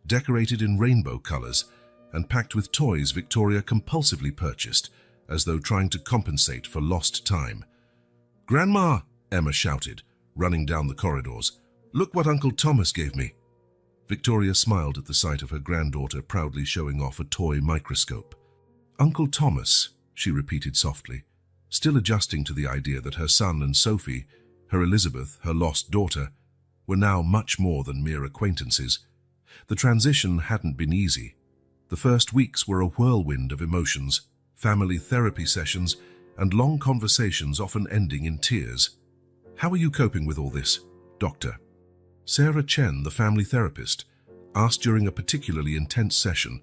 decorated in rainbow colors and packed with toys Victoria compulsively purchased, as though trying to compensate for lost time. "Grandma!" Emma shouted, running down the corridors. "Look what Uncle Thomas gave me." Victoria smiled at the sight of her granddaughter proudly showing off a toy microscope. "Uncle Thomas," she repeated softly, still adjusting to the idea that her son and Sophie, her Elizabeth, her lost daughter, were now much more than mere acquaintances. The transition hadn't been easy. The first weeks were a whirlwind of emotions, family therapy sessions, and long conversations often ending in tears. "How are you coping with all this, Doctor?" Sarah Chen, the family therapist, asked during a particularly intense session.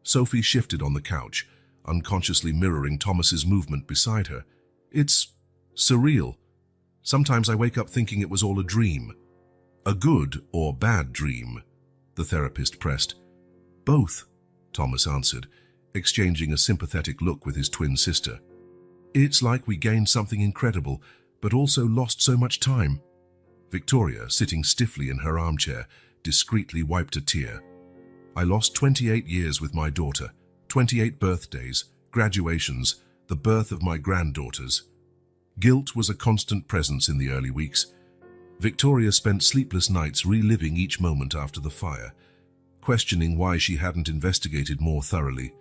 Sophie shifted on the couch, unconsciously mirroring Thomas's movement beside her. "It's surreal. Sometimes I wake up thinking it was all a dream." "A good or bad dream?" the therapist pressed. "Both," Thomas answered, exchanging a sympathetic look with his twin sister. "It's like we gained something incredible, but also lost so much time." Victoria, sitting stiffly in her armchair, discreetly wiped a tear. "I lost 28 years with my daughter, 28 birthdays, graduations, the birth of my granddaughters." Guilt was a constant presence in the early weeks. Victoria spent sleepless nights reliving each moment after the fire, questioning why she hadn't investigated more thoroughly.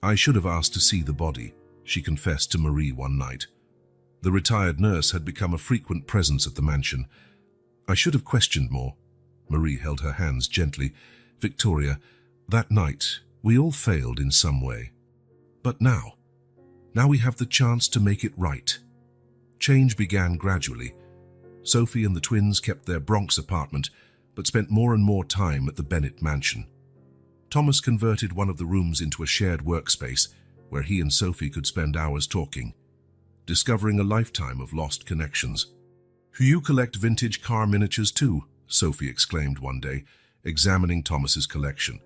"I should have asked to see the body," she confessed to Marie one night. The retired nurse had become a frequent presence at the mansion. "I should have questioned more." Marie held her hands gently. "Victoria, that night, we all failed in some way. But now we have the chance to make it right." Change began gradually. Sophie and the twins kept their Bronx apartment, but spent more and more time at the Bennett mansion. Thomas converted one of the rooms into a shared workspace where he and Sophie could spend hours talking, discovering a lifetime of lost connections. "You collect vintage car miniatures too," Sophie exclaimed one day, examining Thomas's collection.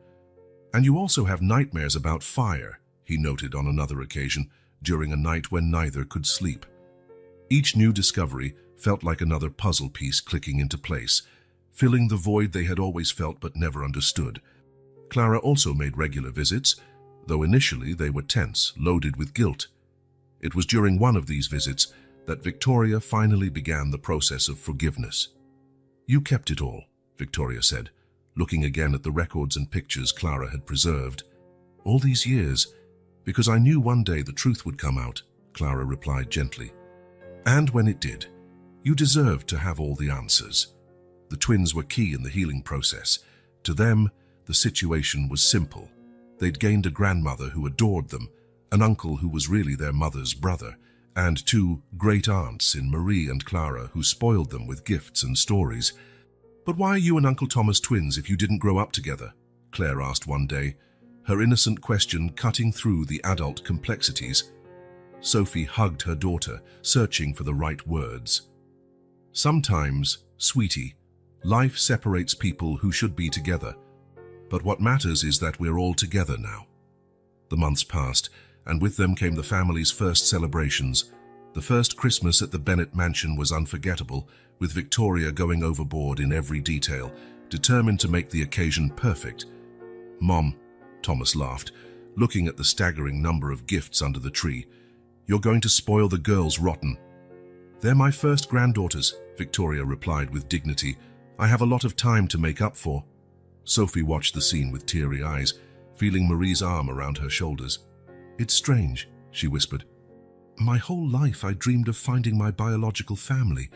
"And you also have nightmares about fire," he noted on another occasion, during a night when neither could sleep. Each new discovery felt like another puzzle piece clicking into place, filling the void they had always felt but never understood. Clara also made regular visits, though initially they were tense, loaded with guilt. It was during one of these visits that Victoria finally began the process of forgiveness. "You kept it all," Victoria said, looking again at the records and pictures Clara had preserved. "All these years, because I knew one day the truth would come out," Clara replied gently. "And when it did, you deserved to have all the answers." The twins were key in the healing process. To them, the situation was simple. They'd gained a grandmother who adored them, an uncle who was really their mother's brother, and two great aunts in Marie and Clara who spoiled them with gifts and stories. "But why are you and Uncle Thomas twins if you didn't grow up together?" Claire asked one day, her innocent question cutting through the adult complexities. Sophie hugged her daughter, searching for the right words. "Sometimes, sweetie, life separates people who should be together. But what matters is that we're all together now." The months passed, and with them came the family's first celebrations. The first Christmas at the Bennett mansion was unforgettable, with Victoria going overboard in every detail, determined to make the occasion perfect. "Mom," Thomas laughed, looking at the staggering number of gifts under the tree, "you're going to spoil the girls rotten." "They're my first granddaughters," Victoria replied with dignity. "I have a lot of time to make up for." Sophie watched the scene with teary eyes, feeling Marie's arm around her shoulders. "It's strange," she whispered. "My whole life I dreamed of finding my biological family,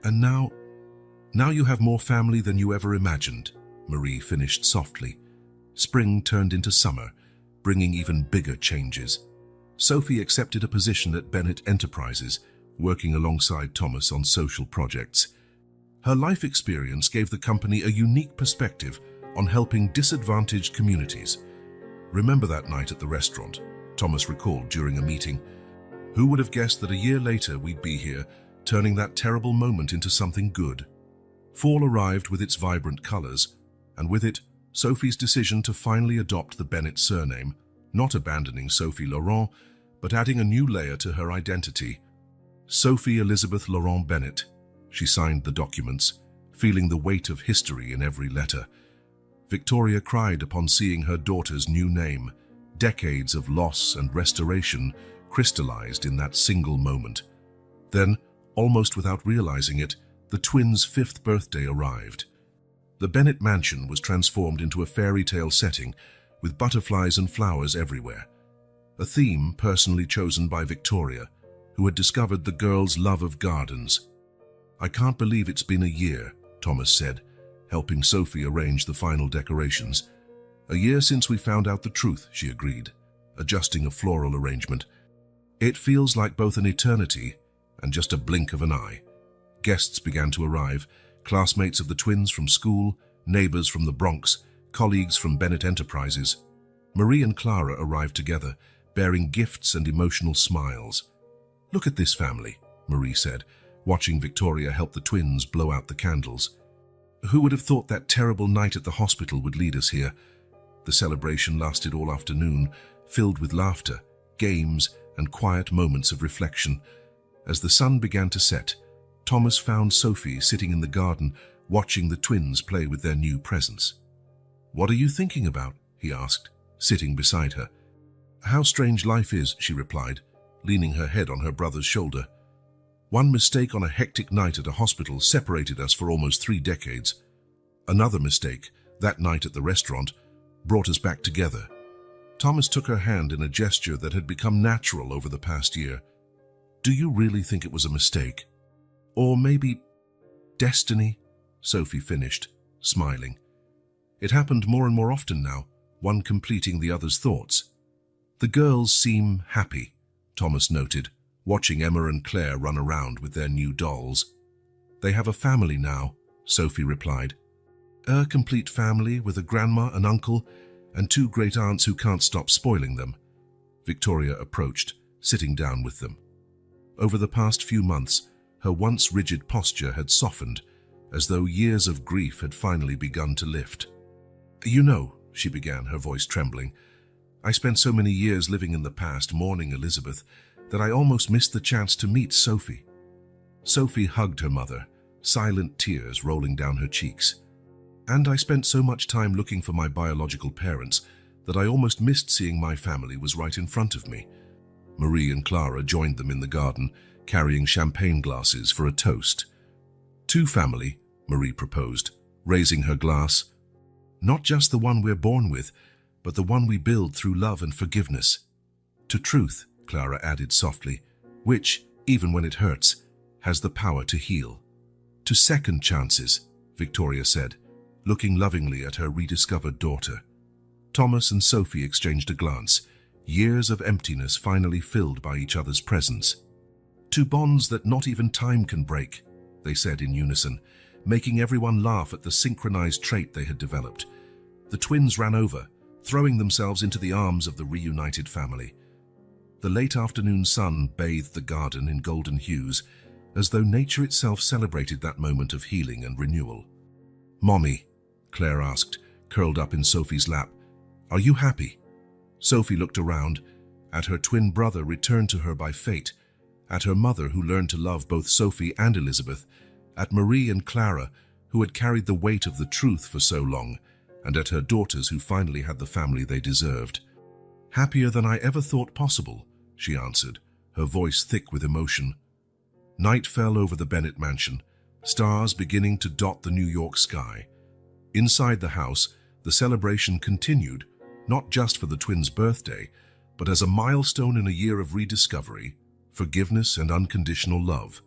and now you have more family than you ever imagined," Marie finished softly. Spring turned into summer, bringing even bigger changes. Sophie accepted a position at Bennett Enterprises, working alongside Thomas on social projects. Her life experience gave the company a unique perspective on helping disadvantaged communities. "Remember that night at the restaurant?" Thomas recalled during a meeting. "Who would have guessed that a year later we'd be here, turning that terrible moment into something good?" Fall arrived with its vibrant colors, and with it, Sophie's decision to finally adopt the Bennett surname, not abandoning Sophie Laurent, but adding a new layer to her identity. Sophie Elizabeth Laurent Bennett. She signed the documents, feeling the weight of history in every letter. Victoria cried upon seeing her daughter's new name. Decades of loss and restoration crystallized in that single moment. Then, almost without realizing it, the twins' 5th birthday arrived. The Bennett mansion was transformed into a fairy tale setting with butterflies and flowers everywhere. A theme personally chosen by Victoria, who had discovered the girls' love of gardens. "I can't believe it's been a year," Thomas said, helping Sophie arrange the final decorations. "A year since we found out the truth," she agreed, adjusting a floral arrangement. "It feels like both an eternity and just a blink of an eye." Guests began to arrive, classmates of the twins from school, neighbors from the Bronx, colleagues from Bennett Enterprises. Marie and Clara arrived together, bearing gifts and emotional smiles. "Look at this family," Marie said, watching Victoria help the twins blow out the candles. "Who would have thought that terrible night at the hospital would lead us here?" The celebration lasted all afternoon, filled with laughter, games, and quiet moments of reflection. As the sun began to set, Thomas found Sophie sitting in the garden, watching the twins play with their new presents. "What are you thinking about?" he asked, sitting beside her. "How strange life is," she replied, leaning her head on her brother's shoulder. "One mistake on a hectic night at a hospital separated us for almost 3 decades. Another mistake, that night at the restaurant, brought us back together." Thomas took her hand in a gesture that had become natural over the past year. "Do you really think it was a mistake? Or maybe destiny?" Sophie finished, smiling. "It happened more and more often now, one completing the other's thoughts." "The girls seem happy," Thomas noted, watching Emma and Claire run around with their new dolls. "They have a family now," Sophie replied. "A complete family with a grandma, an uncle, and 2 great aunts who can't stop spoiling them." Victoria approached, sitting down with them. Over the past few months, her once rigid posture had softened, as though years of grief had finally begun to lift. "You know," she began, her voice trembling, "I spent so many years living in the past, mourning Elizabeth, that I almost missed the chance to meet Sophie." Sophie hugged her mother, silent tears rolling down her cheeks. "And I spent so much time looking for my biological parents that I almost missed seeing my family was right in front of me." Marie and Clara joined them in the garden, carrying champagne glasses for a toast. "To family," Marie proposed, raising her glass. "Not just the one we're born with, but the one we build through love and forgiveness. To truth," Clara added softly, "which, even when it hurts, has the power to heal." "To second chances," Victoria said, looking lovingly at her rediscovered daughter. Thomas and Sophie exchanged a glance, years of emptiness finally filled by each other's presence. "To bonds that not even time can break," they said in unison, making everyone laugh at the synchronized trait they had developed. The twins ran over, throwing themselves into the arms of the reunited family. The late afternoon sun bathed the garden in golden hues, as though nature itself celebrated that moment of healing and renewal. "Mommy," Claire asked, curled up in Sophie's lap, "are you happy?" Sophie looked around, at her twin brother returned to her by fate, at her mother who learned to love both Sophie and Elizabeth, at Marie and Clara, who had carried the weight of the truth for so long, and at her daughters who finally had the family they deserved. "Happier than I ever thought possible," she answered, her voice thick with emotion. Night fell over the Bennett mansion, stars beginning to dot the New York sky. Inside the house, the celebration continued, not just for the twins' birthday, but as a milestone in a year of rediscovery, forgiveness, and unconditional love.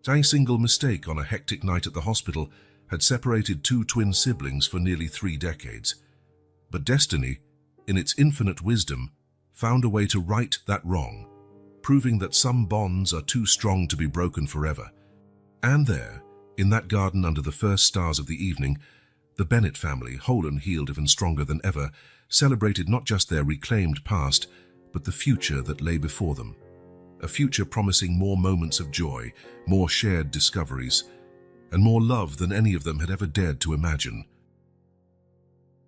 A single mistake on a hectic night at the hospital had separated 2 twin siblings for nearly 3 decades. But destiny, in its infinite wisdom, found a way to right that wrong, proving that some bonds are too strong to be broken forever. And there, in that garden under the first stars of the evening, the Bennett family, whole and healed even stronger than ever, celebrated not just their reclaimed past, but the future that lay before them. A future promising more moments of joy, more shared discoveries, and more love than any of them had ever dared to imagine.